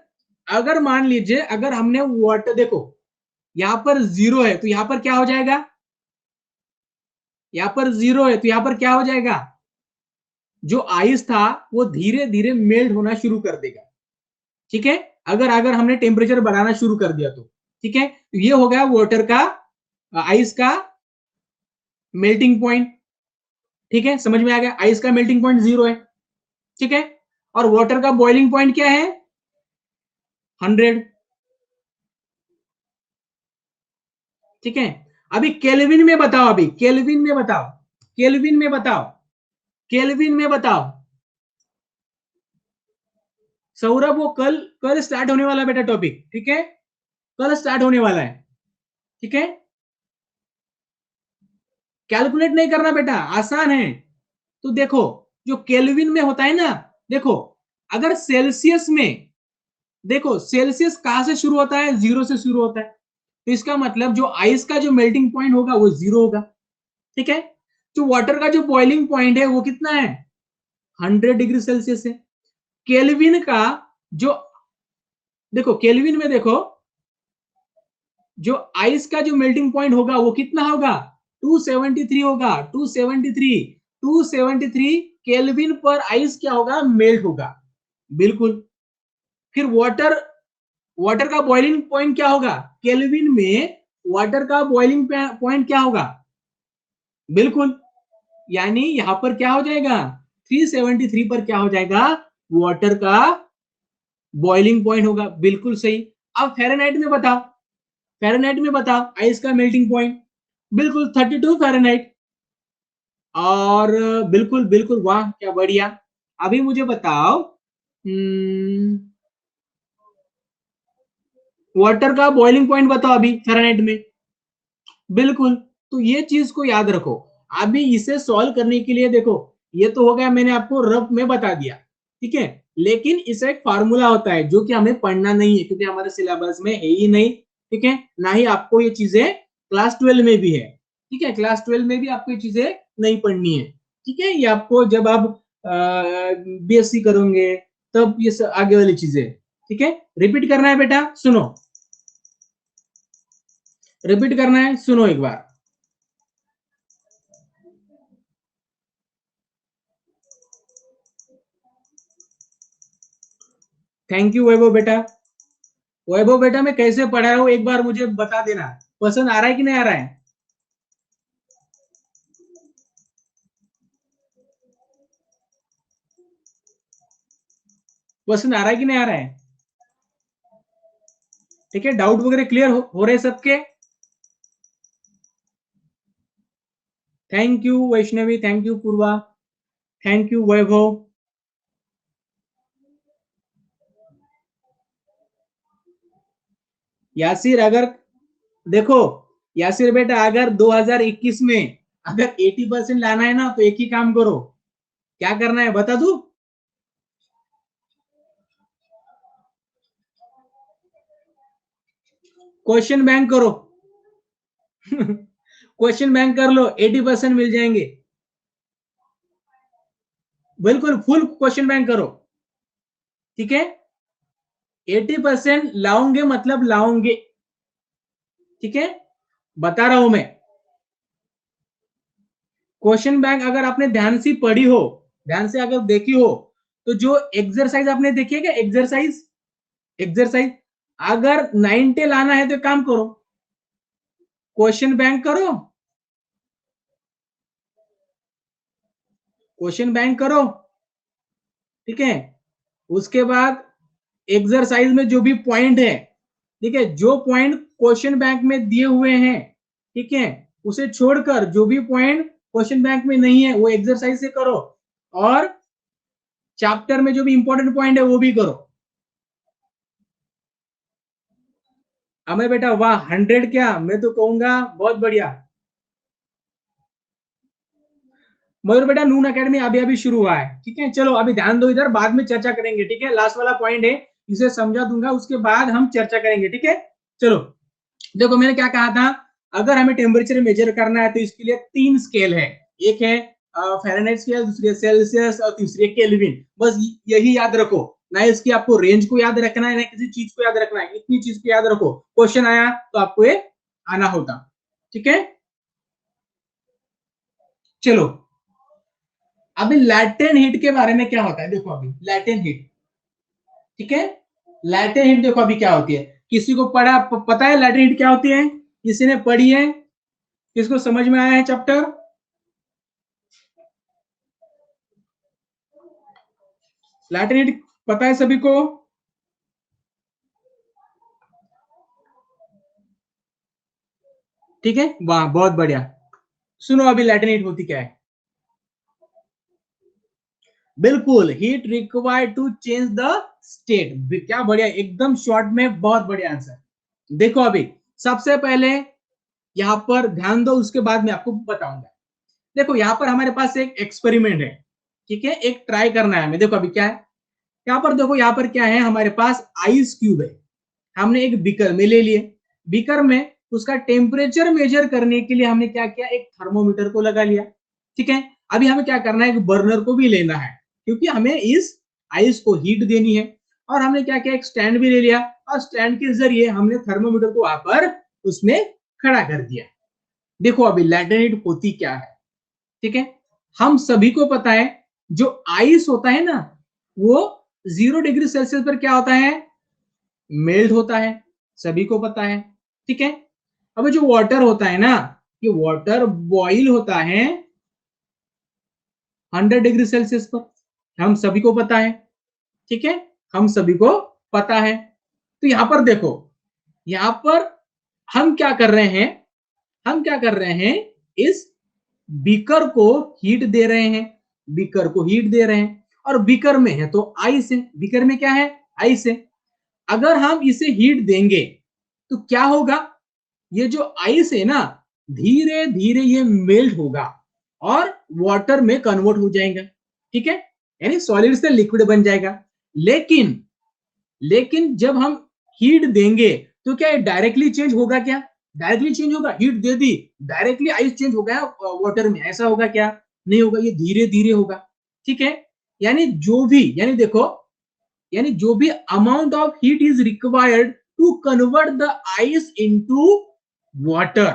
अगर मान लीजिए, अगर हमने वाटर, देखो यहां पर जीरो है तो यहां पर क्या हो जाएगा? यहां पर जीरो है तो यहां पर क्या हो जाएगा? जो आइस था वो धीरे धीरे मेल्ट होना शुरू कर देगा। ठीक है? अगर अगर हमने टेम्परेचर बढ़ाना शुरू कर दिया तो, ठीक है, तो ये हो गया वाटर का, आइस का मेल्टिंग पॉइंट। ठीक है, समझ में आ गया? आइस का मेल्टिंग पॉइंट जीरो है, ठीक है, और वाटर का बॉइलिंग पॉइंट क्या है? 100। ठीक है, अभी केल्विन में बताओ, अभी केल्विन में बताओ, केल्विन में बताओ, केल्विन में बताओ। सौरभ, वो कल कल स्टार्ट होने वाला है बेटा टॉपिक, ठीक है, कल स्टार्ट होने वाला है, ठीक है। कैलकुलेट नहीं करना बेटा, आसान है। तो देखो, जो केल्विन में होता है ना, देखो अगर सेल्सियस में, देखो सेल्सियस कहां से शुरू होता है? जीरो से शुरू होता है, तो इसका मतलब जो आइस का जो मेल्टिंग पॉइंट होगा वो जीरो होगा, ठीक है। जो वाटर का जो बॉइलिंग पॉइंट है वो कितना है? 100 डिग्री सेल्सियस है। केल्विन का जो, देखो केल्विन में देखो, जो आइस का जो मेल्टिंग पॉइंट होगा वो कितना होगा? 273 होगा, 273, 273 केल्विन पर आइस क्या होगा? मेल्ट होगा, बिल्कुल। फिर वाटर, वाटर का बॉइलिंग पॉइंट क्या होगा? केल्विन में वाटर का बॉइलिंग पॉइंट क्या होगा? बिल्कुल, यानी यहां पर क्या हो जाएगा? 373 पर क्या हो जाएगा? वाटर का बॉइलिंग पॉइंट होगा, बिल्कुल सही। अब फ़ारेनहाइट में बताओ, फ़ारेनहाइट में बताओ आइस का मेल्टिंग पॉइंट, बिल्कुल 32 फ़ारेनहाइट। और बिल्कुल बिल्कुल, वाह क्या बढ़िया। अभी मुझे बताओ, वाटर का बॉइलिंग पॉइंट बताओ अभी फ़ारेनहाइट में, बिल्कुल। तो ये चीज को याद रखो। अभी इसे सॉल्व करने के लिए देखो, ये तो हो गया, मैंने आपको रफ में बता दिया, ठीक है, लेकिन इसका एक फार्मूला होता है जो कि हमें पढ़ना नहीं है क्योंकि हमारे सिलेबस में है ही नहीं, ठीक है, ना ही आपको ये चीजें क्लास 12 में भी है, ठीक है, क्लास 12 में भी आपको ये चीजें नहीं पढ़नी है, ठीक है, ये आपको जब आप बीएससी करोगे तब ये आगे वाली चीजें, ठीक है। रिपीट करना है बेटा, सुनो, रिपीट करना है, सुनो एक बार। थैंक यू वैभव बेटा। वैभव बेटा, मैं कैसे पढ़ा रहा हूँ एक बार मुझे बता देना, पसंद आ रहा है कि नहीं आ रहा है? पसंद आ रहा है कि नहीं आ रहा है? ठीक है, डाउट वगैरह क्लियर हो रहे सबके? Thank you Vaishnavi, thank you Purva, thank you Vaibhav. Yasir, अगर देखो, यासिर बेटा, अगर 2021 में अगर 80% लाना है ना तो एक ही काम करो, क्या करना है बता दू? क्वेश्चन बैंक करो। क्वेश्चन बैंक कर लो, 80% मिल जाएंगे, बिल्कुल फुल क्वेश्चन बैंक करो, ठीक है। 80% लाओगे मतलब लाओगे, ठीक है, बता रहा हूं मैं। क्वेश्चन बैंक अगर आपने ध्यान से पढ़ी हो, ध्यान से अगर देखी हो, तो जो एक्सरसाइज आपने देखी है क्या, एक्सरसाइज, एक्सरसाइज, अगर 90 लाना है तो काम करो, क्वेश्चन बैंक करो, क्वेश्चन बैंक करो, ठीक है। उसके बाद एक्सरसाइज में जो भी पॉइंट है, ठीक है, जो पॉइंट क्वेश्चन बैंक में दिए हुए हैं, ठीक है, उसे छोड़कर जो भी पॉइंट क्वेश्चन बैंक में नहीं है वो एक्सरसाइज से करो, और चैप्टर में जो भी इंपॉर्टेंट पॉइंट है वो भी करो। अमय बेटा वाह, 100 क्या, मैं तो कहूंगा बहुत बढ़िया। मयूर बेटा नून एकेडमी अभी अभी शुरू हुआ है, ठीक है, चलो अभी ध्यान दो इधर, बाद में चर्चा करेंगे, ठीक है, लास्ट वाला पॉइंट है, इसे समझा दूंगा, उसके बाद हम चर्चा करेंगे, ठीक है। चलो देखो मैंने क्या कहा था, अगर हमें टेम्परेचर मेजर करना है तो इसके लिए 3 स्केल है, एक है फ़ारेनहाइट स्केल, दूसरी है सेल्सियस और तीसरी है केल्विन। बस यही याद रखो, ना इसकी आपको रेंज को याद रखना है ना किसी चीज को याद रखना है, इतनी चीज को याद रखो, क्वेश्चन आया तो आपको ये आना होता, ठीक है। चलो अभी लैटेंट हीट के बारे में क्या होता है, देखो अभी लैटेंट हीट, ठीक है, लैटेंट हीट देखो अभी क्या होती है, किसी को पता है लैटेंट हीट क्या होती है, किसी ने पढ़ी है, किसको समझ में आया है चैप्टर? लैटेंट हीट पता है सभी को? ठीक है, वाह बहुत बढ़िया। सुनो अभी लैटेंट हीट होती क्या है, बिल्कुल heat required to change the state, क्या बढ़िया, एकदम शॉर्ट में बहुत बढ़िया आंसर। देखो अभी सबसे पहले यहां पर ध्यान दो, उसके बाद मैं आपको बताऊंगा। देखो यहां पर हमारे पास एक एक्सपेरिमेंट है, ठीक है, एक ट्राई करना है हमें। देखो अभी क्या है, यहाँ पर देखो, यहाँ पर क्या है, हमारे पास आइस क्यूब है, हमने एक बीकर में ले लिए, बीकर में उसका टेम्परेचर मेजर करने के लिए हमने क्या किया, एक थर्मोमीटर को लगा लिया, ठीक है। अभी हमें क्या करना है, एक बर्नर को भी लेना है, क्योंकि हमें इस आइस को हीट देनी है, और हमने क्या किया, एक स्टैंड भी ले लिया, और स्टैंड के जरिए हमने थर्मोमीटर को वहां पर उसमें खड़ा कर दिया। देखो अभी लैटेंट होती क्या है, ठीक है, हम सभी को पता है जो आइस होता है ना, वो 0 डिग्री सेल्सियस पर क्या होता है, मेल्ट होता है, सभी को पता है, ठीक है। अब जो वाटर होता है ना, ये वाटर बॉइल होता है 100 डिग्री सेल्सियस पर, हम सभी को पता है, ठीक है, हम सभी को पता है। तो यहां पर देखो, यहां पर हम क्या कर रहे हैं, हम क्या कर रहे हैं, इस बीकर को हीट दे रहे हैं, बीकर को हीट दे रहे हैं, और बीकर में है तो आइस है, बीकर में क्या है, आइस है। अगर हम इसे हीट देंगे तो क्या होगा, ये जो आइस है ना, धीरे धीरे ये मेल्ट होगा और वाटर में कन्वर्ट हो जाएगा, ठीक है, यानी सॉलिड से लिक्विड बन जाएगा। लेकिन लेकिन जब हम हीट देंगे तो क्या ये डायरेक्टली चेंज होगा क्या, डायरेक्टली चेंज होगा, हीट दे दी डायरेक्टली आइस चेंज हो गया वाटर में, ऐसा होगा क्या, नहीं होगा, ये धीरे धीरे होगा, ठीक है। यानी जो भी, यानी देखो, यानी जो भी amount of heat is required to convert the ice into water,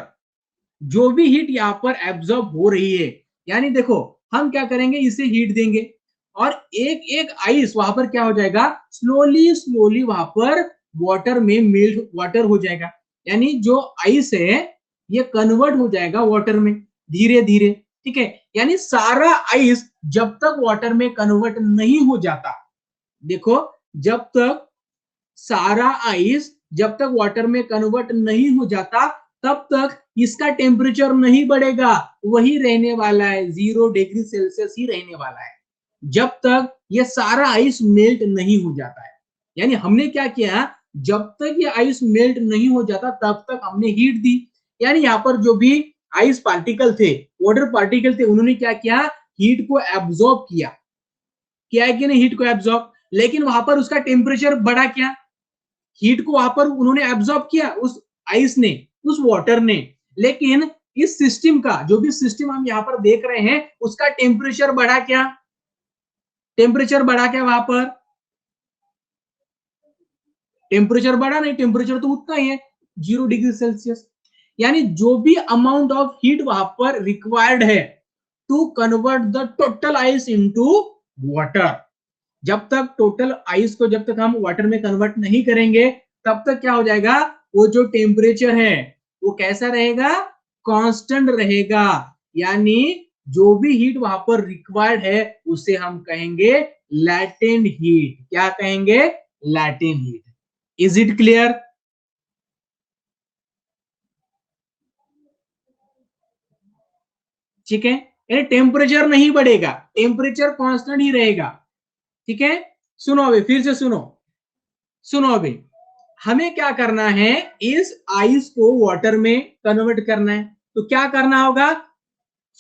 जो भी हीट यहाँ पर एब्जॉर्ब हो रही है, यानी देखो हम क्या करेंगे, इसे हीट देंगे और एक एक आइस वहां पर क्या हो जाएगा, स्लोली स्लोली वहां पर वाटर में मेल्ट, वाटर हो जाएगा, यानी जो आइस है ये कन्वर्ट हो जाएगा वाटर में धीरे धीरे, ठीक है। यानी सारा आइस जब तक वाटर में कन्वर्ट नहीं हो जाता, देखो जब तक सारा आइस जब तक वाटर में कन्वर्ट नहीं हो जाता, तब तक इसका टेम्परेचर नहीं बढ़ेगा, वही रहने वाला है, 0 डिग्री सेल्सियस ही रहने वाला है, जब तक ये सारा आइस मेल्ट नहीं हो जाता है। यानी हमने क्या किया, जब तक ये आइस मेल्ट नहीं हो जाता तब तक हमने हीट दी, यानी यहाँ पर जो भी आइस पार्टिकल थे, वाटर पार्टिकल थे, उन्होंने क्या किया, हीट को एब्जॉर्ब किया, क्या है कि नहीं, हीट को एब्जॉर्ब, लेकिन वहां पर उसका टेम्परेचर बढ़ा क्या, हीट को वहां पर उन्होंने एब्जॉर्ब किया उस आइस ने, उस वाटर ने, लेकिन इस सिस्टम का, जो भी सिस्टम हम यहाँ पर देख रहे हैं, उसका टेम्परेचर बढ़ा क्या, टेम्परेचर बढ़ा क्या वहां पर, टेम्परेचर बढ़ा नहीं, टेम्परेचर तो उतना ही है 0 डिग्री सेल्सियस। यानी जो भी अमाउंट ऑफ हीट वहां पर रिक्वायर्ड है to convert the total ice into water, जब तक टोटल आइस को जब तक हम वाटर में कन्वर्ट नहीं करेंगे, तब तक क्या हो जाएगा, वो जो टेम्परेचर है वो कैसा रहेगा, कांस्टेंट रहेगा, यानी जो भी हीट वहां पर रिक्वायर्ड है उसे हम कहेंगे लैटेंट हीट, क्या कहेंगे, लैटेन हीट। Is it clear? ठीक है, यानी टेम्परेचर नहीं बढ़ेगा, टेम्परेचर कांस्टेंट ही रहेगा। ठीक है, सुनो अभी, फिर से सुनो, सुनो अभी, हमें क्या करना है, इस आइस को वाटर में कन्वर्ट करना है। तो क्या करना होगा,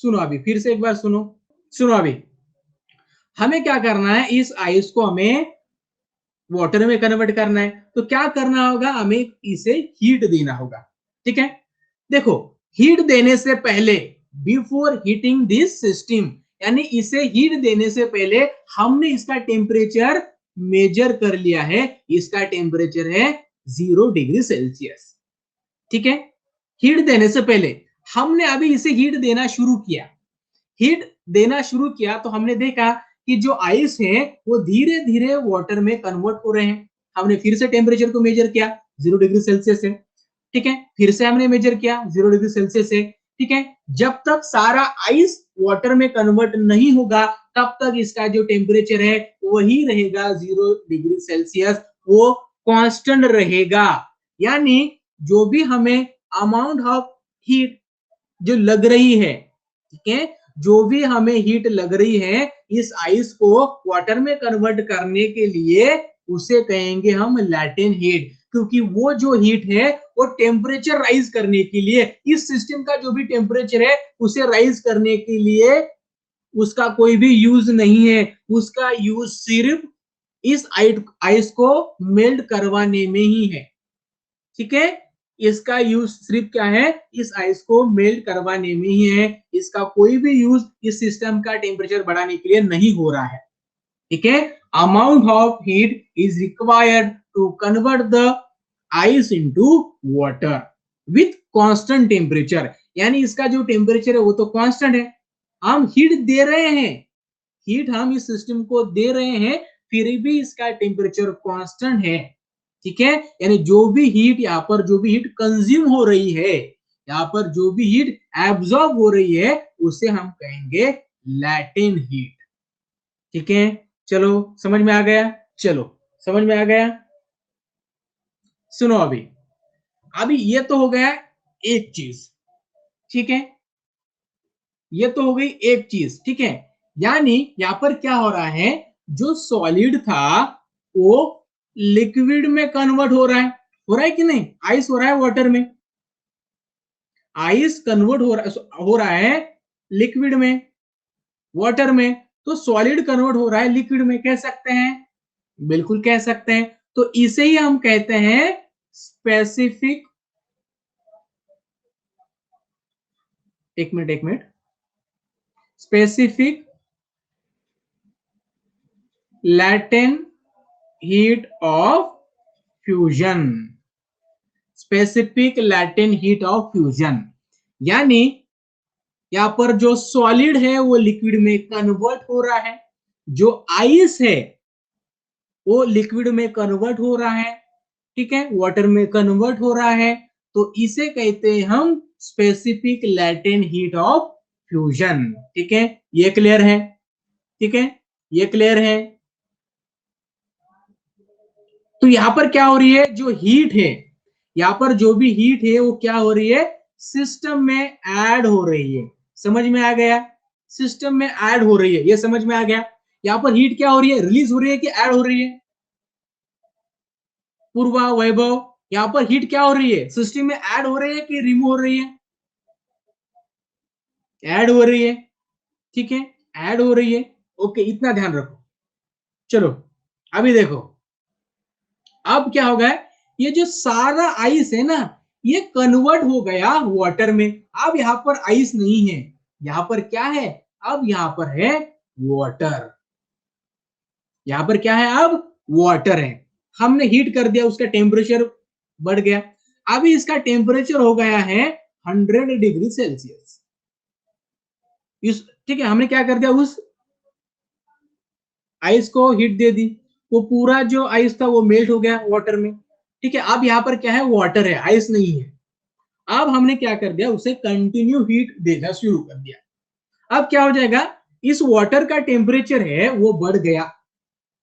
सुनो अभी, फिर से एक बार सुनो, सुनो अभी, हमें क्या करना है, इस आइस को हमें वाटर में कन्वर्ट करना है। तो क्या करना होगा, हमें इसे हीट देना होगा। ठीक है, देखो, हीट देने से पहले, बिफोर हीटिंग दिस सिस्टम, यानी इसे हीट देने से पहले हमने इसका टेम्परेचर मेजर कर लिया है। इसका टेम्परेचर है 0 डिग्री सेल्सियस। ठीक है, हीट देने से पहले हमने अभी इसे हीट देना शुरू किया। हीट देना शुरू किया तो हमने देखा कि जो आइस है वो धीरे धीरे वाटर में कन्वर्ट हो रहे हैं। हमने फिर से टेम्परेचर को मेजर किया, 0 डिग्री सेल्सियस है। ठीक है, फिर से हमने मेजर किया, 0 डिग्री सेल्सियस है। ठीक है, जब तक सारा आइस वाटर में कन्वर्ट नहीं होगा तब तक इसका जो टेम्परेचर है वही रहेगा 0 डिग्री सेल्सियस, वो कांस्टेंट रहेगा। यानी जो भी हमें अमाउंट ऑफ हीट जो लग रही है, ठीक है, जो भी हमें हीट लग रही है इस आइस को वाटर में कन्वर्ट करने के लिए, उसे कहेंगे हम लैटेन हीट। क्योंकि वो जो हीट है वो टेम्परेचर राइज करने के लिए, इस सिस्टम का जो भी टेम्परेचर है उसे राइज करने के लिए उसका कोई भी यूज नहीं है। उसका यूज सिर्फ इस आइस को मेल्ट करवाने में ही है। ठीक है, इसका यूज सिर्फ क्या है, इस आइस को मेल्ट करवाने में ही है। इसका कोई भी यूज इस सिस्टम का टेम्परेचर बढ़ाने के लिए नहीं हो रहा है। ठीक है, amount of heat is required to convert the ice into water with constant temperature. यानी इसका जो टेम्परेचर है वो तो कांस्टेंट है, हम हीट दे रहे हैं, हीट हम इस सिस्टम को दे रहे हैं, फिर भी इसका टेम्परेचर कांस्टेंट है। ठीक है, यानी जो भी हीट यहाँ पर, जो भी हीट कंज्यूम हो रही है, यहाँ पर जो भी हीट एब्जॉर्ब हो रही है उसे हम कहेंगे लैटेन हीट। ठीक है, चलो समझ में आ गया, चलो समझ में आ गया। सुनो अभी, अभी ये तो हो गया एक चीज। ठीक है, ये तो हो गई एक चीज। ठीक है, यानी यहां पर क्या हो रहा है, जो सॉलिड था वो लिक्विड में कन्वर्ट हो रहा है कि नहीं, आइस हो रहा है वाटर में, आइस कन्वर्ट हो रहा है लिक्विड में, वाटर में। तो सॉलिड कन्वर्ट हो रहा है लिक्विड में, कह सकते हैं, बिल्कुल कह सकते हैं। तो इसे ही हम कहते हैं स्पेसिफिक, एक मिनट एक minute, specific latent heat of fusion, specific latent heat of fusion. यानी यहां पर जो सॉलिड है वो लिक्विड में कन्वर्ट हो रहा है, जो आइस है वो लिक्विड में कन्वर्ट हो रहा है, ठीक है, वाटर में कन्वर्ट हो रहा है। तो इसे कहते हैं हम specific latent heat of fusion. ठीक है, ये क्लियर है? ठीक है, ये क्लियर है? तो यहां पर क्या हो रही है, जो हीट है, यहां पर जो भी हीट है वो क्या हो रही है, सिस्टम में ऐड हो रही है। समझ में आ गया? सिस्टम में ऐड हो रही है, ये समझ में आ गया। यहां पर हीट क्या हो रही है, रिलीज हो रही है कि ऐड हो रही है? पूर्वा, वैभव, यहां पर हीट क्या हो रही है, सिस्टम में ऐड हो रही है कि रिमूव हो रही है? ऐड हो रही है। ठीक है, ऐड हो रही है। ओके, इतना ध्यान रखो। चलो अभी देखो, अब क्या होगा, ये जो सारा आइस है ना ये कन्वर्ट हो गया वाटर में। अब यहाँ पर आइस नहीं है, यहाँ पर क्या है, अब यहाँ पर है वाटर। यहाँ पर क्या है, अब वाटर है। हमने हीट कर दिया, उसका टेम्परेचर बढ़ गया। अभी इसका टेम्परेचर हो गया है 100 डिग्री सेल्सियस। इस, ठीक है, हमने क्या कर दिया, उस आइस को हीट दे दी, वो पूरा जो आइस था वो मेल्ट हो गया वाटर में। ठीक है, अब यहाँ पर क्या है, वाटर है, आइस नहीं है। अब हमने क्या कर दिया, उसे कंटिन्यू हीट देना शुरू कर दिया। अब क्या हो जाएगा, इस वाटर का टेम्परेचर है वो बढ़ गया।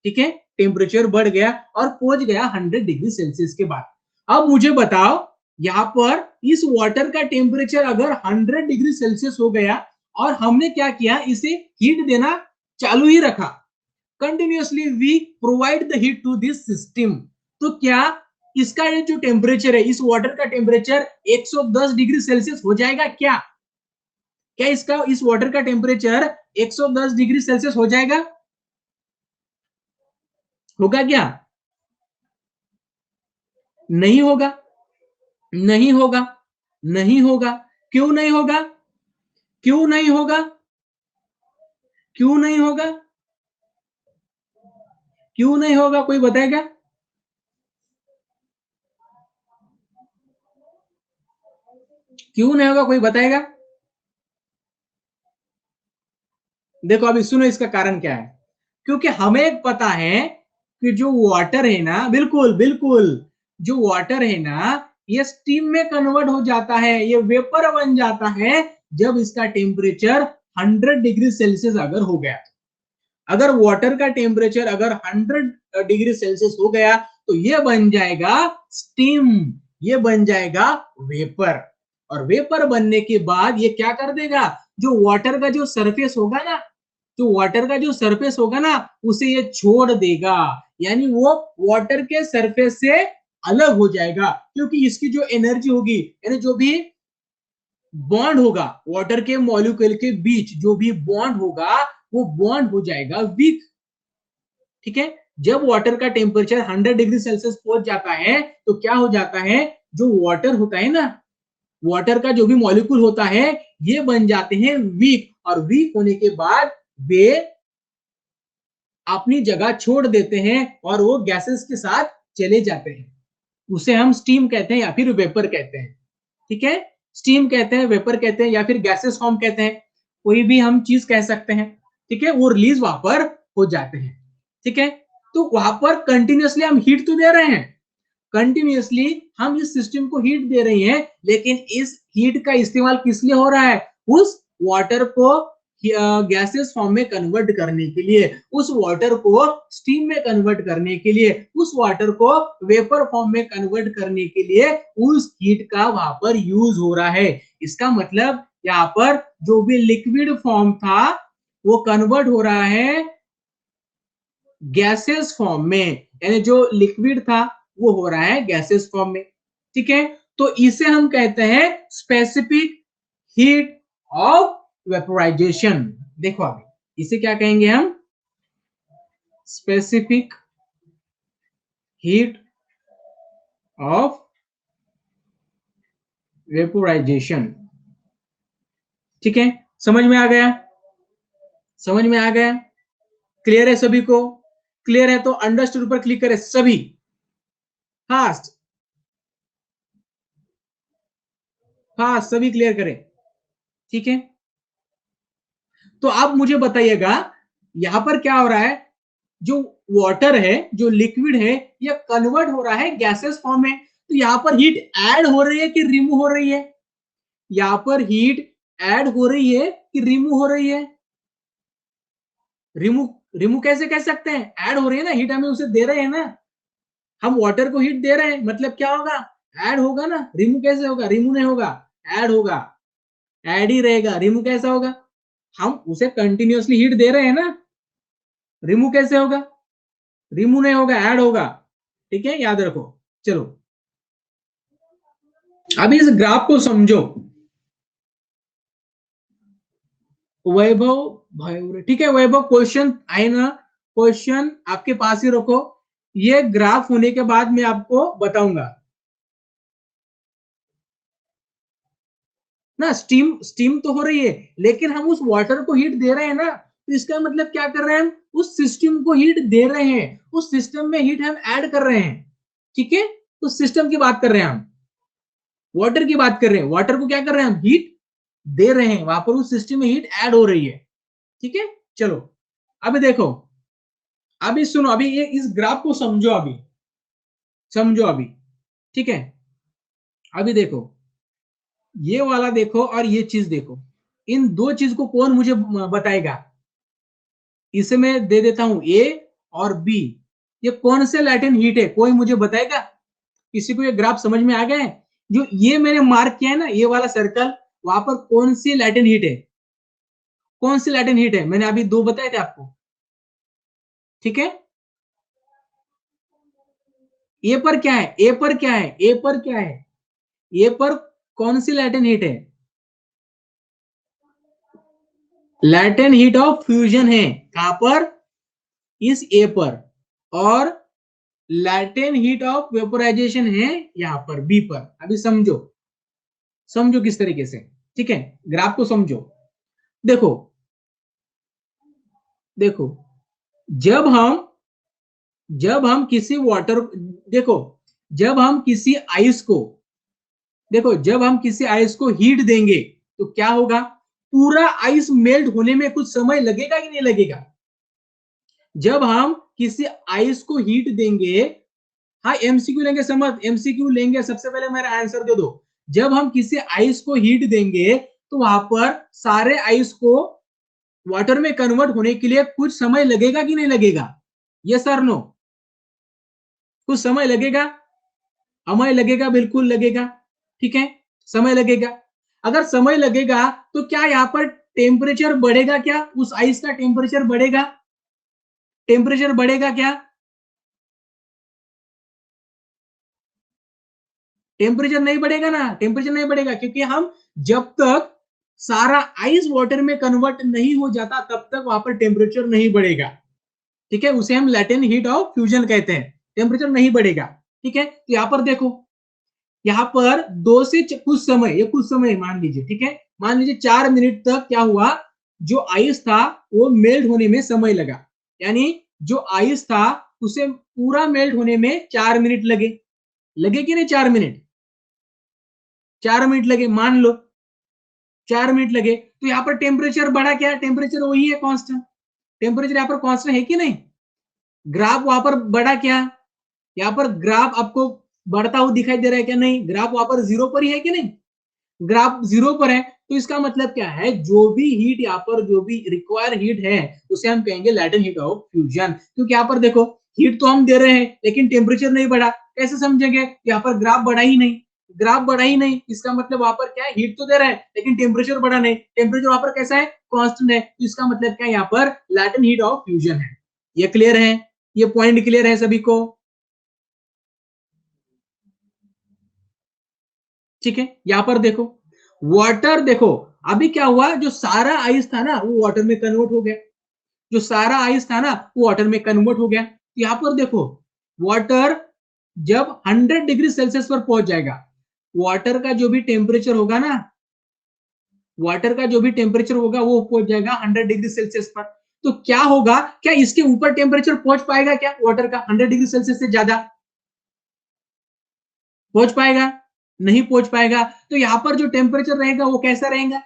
ठीक है, टेम्परेचर बढ़ गया और पहुंच गया 100 डिग्री सेल्सियस के बाद। अब मुझे बताओ यहाँ पर इस वाटर का टेम्परेचर अगर 100 डिग्री सेल्सियस हो गया और हमने क्या किया, इसे हीट देना चालू ही रखा, continuously we provide the heat to this system, तो क्या इसका ये जो टेम्परेचर है, इस वाटर का टेम्परेचर 110 डिग्री सेल्सियस हो जाएगा क्या? क्या इसका इस वाटर का टेम्परेचर 110 डिग्री सेल्सियस हो जाएगा? होगा क्या? नहीं होगा, नहीं होगा, नहीं होगा। क्यों नहीं होगा? क्यों नहीं होगा? क्यों नहीं होगा? क्यों नहीं होगा, कोई बताएगा? क्यों नहीं होगा, कोई बताएगा? देखो अभी सुनो इसका कारण क्या है, क्योंकि हमें पता है कि जो वाटर है ना, बिल्कुल बिल्कुल, जो वाटर है ना ये स्टीम में कन्वर्ट हो जाता है, ये वेपर बन जाता है जब इसका टेम्परेचर 100 डिग्री सेल्सियस अगर हो गया। अगर वाटर का टेम्परेचर अगर 100 डिग्री सेल्सियस हो गया तो ये बन जाएगा स्टीम, ये बन जाएगा वेपर, और वेपर बनने के बाद ये क्या कर देगा, जो वाटर का जो सरफेस होगा ना, जो वाटर का जो सरफेस होगा ना उसे ये छोड़ देगा, यानी वो वाटर के सरफेस से अलग हो जाएगा, क्योंकि इसकी जो एनर्जी होगी, यानी जो भी बॉन्ड होगा वाटर के मॉलिक्यूल के बीच, जो भी बॉन्ड होगा वो बॉन्ड हो जाएगा वीक। ठीक है, जब वाटर का टेम्परेचर 100 डिग्री सेल्सियस पहुंच जाता है तो क्या हो जाता है, जो वाटर होता है ना, वाटर का जो भी मॉलिक्यूल होता है ये बन जाते हैं वीक, और वीक होने के बाद वे अपनी जगह छोड़ देते हैं और वो गैसेस के साथ चले जाते हैं, उसे हम स्टीम कहते हैं या फिर वेपर कहते हैं। ठीक है, स्टीम कहते हैं, वेपर कहते हैं, या फिर गैसेस फॉर्म कहते हैं, कोई भी हम चीज कह सकते हैं। ठीक है, वो रिलीज वहां पर हो जाते हैं। ठीक है, तो वहां पर कंटिन्यूअसली हम हीट तो दे रहे हैं, कंटिन्यूअसली हम इस सिस्टम को हीट दे रही हैं, लेकिन इस हीट का इस्तेमाल किस लिए हो रहा है, उस वाटर को गैसेस फॉर्म में कन्वर्ट करने के लिए, उस वाटर को स्टीम में कन्वर्ट करने के लिए, उस वाटर को वेपर फॉर्म में कन्वर्ट करने के लिए उस हीट का वहां पर यूज हो रहा है। इसका मतलब यहाँ पर जो भी लिक्विड फॉर्म था वो कन्वर्ट हो रहा है गैसेस फॉर्म में, यानी जो लिक्विड था वो हो रहा है गैसेस फॉर्म में। ठीक है, तो इसे हम कहते हैं स्पेसिफिक हीट ऑफ वेपोराइजेशन। देखो अभी इसे क्या कहेंगे हम, स्पेसिफिक हीट ऑफ वेपोराइजेशन। ठीक है, समझ में आ गया, समझ में आ गया, क्लियर है सभी को? क्लियर है तो अंडरस्टूड पर क्लिक करें सभी फास्ट, फास्ट सभी क्लियर करें। ठीक है, तो आप मुझे बताइएगा यहां पर क्या हो रहा है, जो वाटर है, जो लिक्विड है, ये कन्वर्ट हो रहा है गैसेस फॉर्म में, तो यहां पर हीट ऐड हो रही है कि रिमूव हो रही है, यहां पर हीट ऐड हो रही है कि रिमूव हो रही है? रिमूव, रिमूव कैसे कह सकते हैं, ऐड हो रही है ना, हीट हमें उसे दे रहे हैं ना, हम वाटर को हीट दे रहे हैं, मतलब क्या होगा, ऐड होगा ना, रिमूव कैसे होगा, रिमूव नहीं होगा, ऐड होगा, ऐड ही रहेगा, रिमूव कैसा होगा, हम उसे कंटिन्यूअसली हीट दे रहे हैं ना, रिमूव कैसे होगा, रिमूव नहीं होगा, ऐड होगा। ठीक है, याद रखो। चलो अभी इस ग्राफ को समझो, वैभव भाई, ठीक है वैभव, क्वेश्चन आए ना, क्वेश्चन आपके पास ही रखो, ये ग्राफ होने के बाद मैं आपको बताऊंगा ना। स्टीम, स्टीम तो हो रही है लेकिन हम उस वाटर को हीट दे रहे हैं ना, तो इसका मतलब क्या कर रहे हैं, हम उस सिस्टम को हीट दे रहे हैं, उस सिस्टम में हीट हम ऐड कर रहे हैं। ठीक है, उस सिस्टम की बात कर रहे हैं हम, वाटर की बात कर रहे हैं, वाटर को क्या कर रहे हैं हम, हीट दे रहे हैं, वहां पर उस सिस्टम में हीट ऐड हो रही है। ठीक है, चलो अभी देखो, अभी सुनो, अभी ये इस ग्राफ को समझो, अभी समझो अभी। ठीक है, अभी देखो, ये वाला देखो और ये चीज देखो, इन दो चीज को कौन मुझे बताएगा? इसे मैं दे देता हूं ए और बी, ये कौन से लैटेंट हीट है, कोई मुझे बताएगा? किसी को ये ग्राफ समझ में आ गया है? जो ये मैंने मार्क किया है ना, ये वाला सर्कल, वहां पर कौन सी लैटेंट हीट है? कौन सी लैटेंट हीट है? मैंने अभी दो बताए थे आपको, ठीक है। ए पर क्या है? ए पर क्या है? ए पर क्या है? ए पर कौन सी लैटेंट हीट है? लैटेंट हीट ऑफ फ्यूजन है। कहां पर? इस ए पर। और लैटेंट हीट ऑफ वेपोराइजेशन है यहां पर बी पर। अभी समझो, समझो किस तरीके से, ठीक है, ग्राफ को समझो। देखो, देखो, जब हम जब हम किसी वाटर, देखो, जब हम किसी आइस को, देखो, जब हम किसी आइस को हीट देंगे तो क्या होगा? पूरा आइस मेल्ट होने में कुछ समय लगेगा कि नहीं लगेगा? जब हम किसी आइस को हीट देंगे, हाँ एमसीक्यू लेंगे, समझ, एमसीक्यू लेंगे, सबसे पहले मेरा आंसर दे दो। जब हम किसी आइस को हीट देंगे तो वहां पर सारे आइस को वाटर में कन्वर्ट होने के लिए कुछ समय लगेगा कि नहीं लगेगा? यस और नो? कुछ समय लगेगा, समय लगेगा, बिल्कुल लगेगा, ठीक है, समय लगेगा। अगर समय लगेगा तो क्या यहाँ पर टेम्परेचर बढ़ेगा? क्या उस आइस का टेम्परेचर बढ़ेगा? टेम्परेचर बढ़ेगा क्या? टेम्परेचर नहीं बढ़ेगा ना, टेम्परेचर नहीं बढ़ेगा, क्योंकि हम जब तक सारा आइस वाटर में कन्वर्ट नहीं हो जाता तब तक वहां पर टेम्परेचर नहीं बढ़ेगा, ठीक है। उसे हम लैटेंट हीट ऑफ फ्यूजन कहते हैं। टेम्परेचर नहीं बढ़ेगा, ठीक है। तो यहाँ पर देखो, यहाँ पर दो से कुछ समय, ये कुछ समय मान लीजिए, ठीक है, मान लीजिए 4 मिनट तक क्या हुआ? जो आइस था वो मेल्ट होने में समय लगा, यानी जो आइस था उसे पूरा मेल्ट होने में 4 मिनट लगे। लगे कि नहीं? 4 मिनट, 4 मिनट लगे, मान लो 4 मिनट लगे। तो यहाँ पर टेम्परेचर बढ़ा क्या? टेम्परेचर वही है, कांस्टेंट। टेम्परेचर यहाँ पर कांस्टेंट है कि नहीं? ग्राफ वहां पर बढ़ा क्या? यहाँ पर ग्राफ आपको बढ़ता हुआ दिखाई दे रहा है क्या? नहीं, ग्राफ वहां पर जीरो पर ही है कि नहीं? ग्राफ जीरो पर है, तो इसका मतलब क्या है? जो भी हीट यहाँ पर, जो भी रिक्वायर हीट है उसे हम कहेंगे लैटेंट हीट ऑफ फ्यूजन। क्योंकि यहाँ पर देखो, हीट तो हम दे रहे हैं लेकिन टेम्परेचर नहीं बढ़ा। कैसे समझेंगे? यहाँ पर ग्राफ बढ़ा ही नहीं, ग्राफ बढ़ा ही नहीं, इसका मतलब वहां पर क्या है? हीट तो दे रहा है लेकिन टेम्परेचर बढ़ा नहीं। टेम्परेचर वहां पर कैसा है? कांस्टेंट है। तो इसका मतलब क्या है? यहाँ पर लैटेंट हीट ऑफ फ्यूजन है। ये क्लियर है? ये पॉइंट क्लियर है सभी को? ठीक है। यहां पर देखो, वाटर देखो, अभी क्या हुआ? जो सारा आइस था ना वो वाटर में कन्वर्ट हो गया। जो सारा आइस था ना वो वाटर में कन्वर्ट हो गया। यहां पर देखो, वाटर जब 100 डिग्री सेल्सियस पर पहुंच जाएगा, वाटर का जो भी टेम्परेचर होगा ना, वाटर का जो भी टेम्परेचर होगा वो पहुंच जाएगा 100 डिग्री सेल्सियस पर। तो क्या होगा? क्या इसके ऊपर टेम्परेचर पहुंच पाएगा क्या? वाटर का 100 डिग्री सेल्सियस से ज्यादा पहुंच पाएगा? नहीं पहुंच पाएगा। तो यहां पर जो टेम्परेचर रहेगा वो कैसा रहेगा?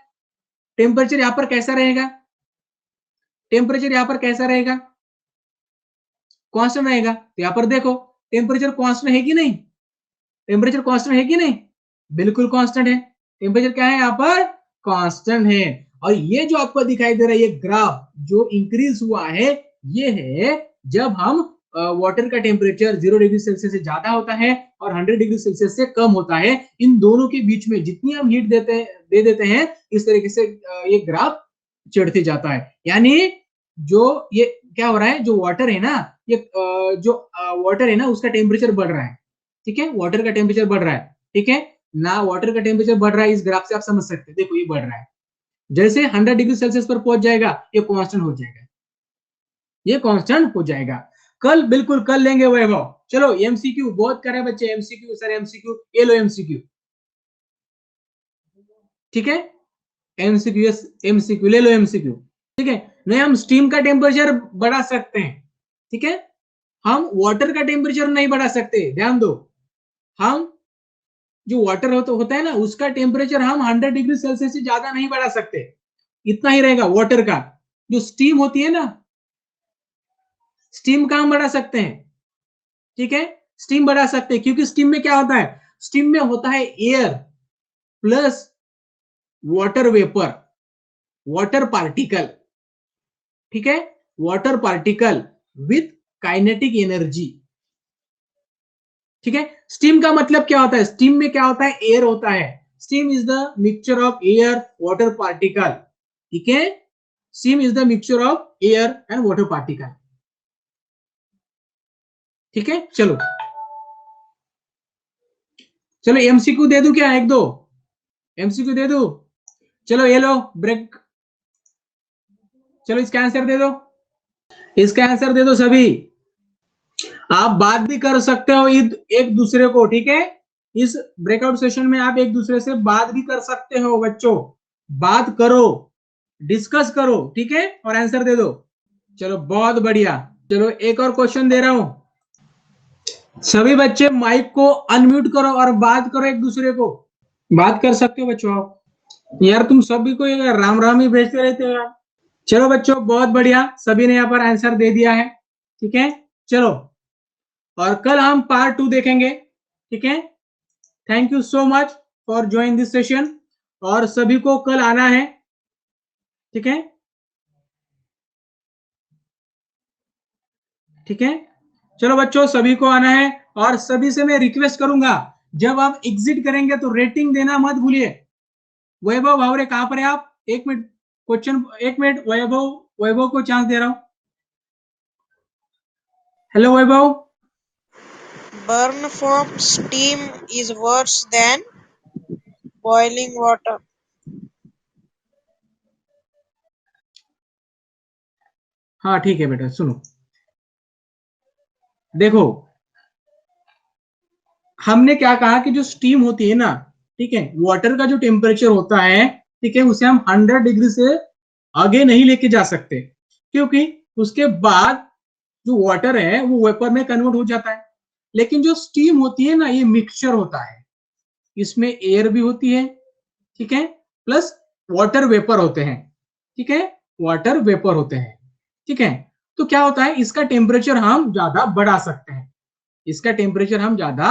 टेम्परेचर यहां पर कैसा रहेगा? टेम्परेचर यहां पर कैसा रहेगा? कांस्टेंट रहेगा। तो यहां पर देखो, टेम्परेचर कांस्टेंट है कि नहीं? टेम्परेचर कांस्टेंट है कि नहीं? बिल्कुल कांस्टेंट है। टेम्परेचर क्या है यहाँ पर? कांस्टेंट है। और ये जो आपको दिखाई दे रहा है, ये ग्राफ जो इंक्रीज हुआ है, ये है जब हम वाटर का टेम्परेचर 0 डिग्री सेल्सियस से ज्यादा होता है और 100 डिग्री सेल्सियस से कम होता है। इन दोनों के बीच में जितनी हम हीट दे देते हैं, इस तरीके से ये ग्राफ चढ़ते जाता है। यानी जो ये क्या हो रहा है, जो वाटर है ना, ये जो वाटर है ना उसका टेम्परेचर बढ़ रहा है, ठीक है, वाटर का टेम्परेचर बढ़ रहा है, ठीक है ना। वाटर का टेम्परेचर बढ़ रहा है, इस ग्राफ से आप समझ सकते हैं। देखो ये बढ़ रहा है, जैसे 100 डिग्री सेल्सियस पर पहुंच जाएगा ये कांस्टेंट हो जाएगा, ये कांस्टेंट हो जाएगा। कल, बिल्कुल कल लेंगे वैभव। चलो एमसीक्यू बहुत करे बच्चे, एमसीक्यू सर, एमसीक्यू ये लो, एमसीक्यू, ठीक है, एमसीक्यू, एमसीक्यू ले लो, एमसीक्यू, ठीक है। नहीं, हम स्टीम का टेम्परेचर बढ़ा सकते हैं, ठीक है, हम वाटर का टेम्परेचर नहीं बढ़ा सकते, ध्यान दो। हम जो वाटर होता है ना उसका टेम्परेचर हम 100 डिग्री सेल्सियस से ज्यादा नहीं बढ़ा सकते, इतना ही रहेगा वाटर का। जो स्टीम होती है ना, स्टीम का हम बढ़ा सकते हैं, ठीक है, स्टीम बढ़ा सकते हैं, क्योंकि स्टीम में क्या होता है? स्टीम में होता है air plus water vapour, water particle, ठीक है, water particle with kinetic energy. ठीक है, स्टीम का मतलब क्या होता है? स्टीम में क्या होता है? एयर होता है। Steam is the mixture of air water particle. ठीक है, steam is the mixture of air and water particle. ठीक है, चलो चलो एमसीक्यू दे दूं क्या? एक दो एमसीक्यू दे दूं? चलो ये लो ब्रेक, चलो इसका आंसर दे दो, इसका आंसर दे दो सभी। आप बात भी कर सकते हो एक दूसरे को। ठीक है, इस ब्रेकआउट सेशन में आप एक दूसरे से बात भी कर सकते हो बच्चों। बात करो, डिस्कस करो, ठीक है, और आंसर दे दो। चलो बहुत बढ़िया। चलो एक और क्वेश्चन दे रहा हूं। सभी बच्चे माइक को अनम्यूट करो और बात करो एक दूसरे को। बात कर सकते हो बच्चों आप। यार तुम सभी को राम राम ही भेजते रहते हो यार। चलो बच्चों बहुत बढ़िया, सभी ने यहाँ पर आंसर दे दिया है। ठीक है, चलो और कल हम पार्ट 2 देखेंगे। ठीक है, thank you so much for join this session, और सभी को कल आना है। ठीक है, ठीक है, चलो बच्चों सभी को आना है, और सभी से मैं रिक्वेस्ट करूंगा जब आप एग्जिट करेंगे तो रेटिंग देना मत भूलिए। वैभव भावरे कहां पर है आप? एक मिनट क्वेश्चन, एक मिनट, वैभव, वैभव को चांस दे रहा हूं। Hello Vaibhav. Burn from steam is worse than boiling water. हाँ ठीक है बेटा, सुनो, देखो हमने क्या कहा कि जो स्टीम होती है ना, ठीक है, वाटर का जो टेम्परेचर होता है, ठीक है, उसे हम 100 डिग्री से आगे नहीं लेके जा सकते, क्योंकि उसके बाद जो वाटर है वो वेपर में कन्वर्ट हो जाता है। लेकिन जो स्टीम होती है ना, ये मिक्सचर होता है, इसमें एयर भी होती है, ठीक है, प्लस वाटर वेपर होते हैं। ठीक है, वाटर वेपर होते हैं। ठीक है, तो क्या होता है, इसका टेम्परेचर हम ज्यादा बढ़ा सकते हैं, इसका टेम्परेचर हम ज्यादा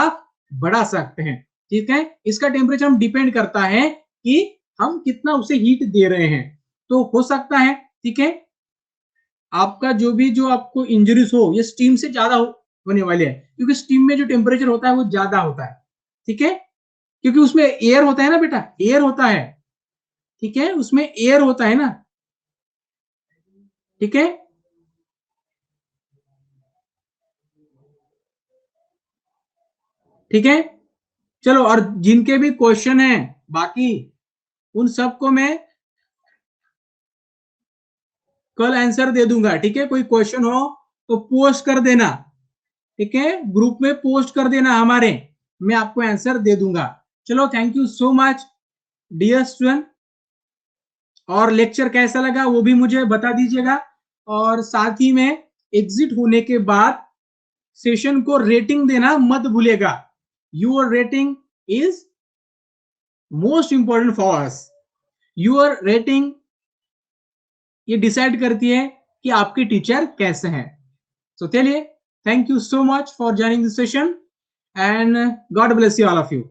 बढ़ा सकते हैं। ठीक है, इसका टेम्परेचर हम डिपेंड करता है कि हम कितना उसे हीट दे रहे हैं। तो हो सकता है, ठीक है, आपका जो आपको इंजरीज हो ये स्टीम से ज्यादा होने वाले है, क्योंकि स्टीम में जो टेम्परेचर होता है वो ज्यादा होता है। ठीक है, क्योंकि उसमें एयर होता है ना बेटा, एयर होता है। ठीक है, उसमें एयर होता है ना। ठीक है, ठीक है, चलो और जिनके भी क्वेश्चन है बाकी, उन सबको मैं कल आंसर दे दूंगा। ठीक है, कोई क्वेश्चन हो तो पोस्ट कर देना। ठीक है, ग्रुप में पोस्ट कर देना हमारे, मैं आपको आंसर दे दूंगा। चलो thank you so much dear student, और लेक्चर कैसा लगा वो भी मुझे बता दीजिएगा, और साथ ही में एग्जिट होने के बाद सेशन को रेटिंग देना मत भूलिएगा। Your rating is most important for us. Your rating ये डिसाइड करती है कि आपके टीचर कैसे हैं। तो चलिए, thank you so much for joining this session, and God bless you all of you.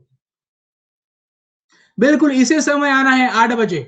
बिल्कुल इसे समय आना है 8 बजे।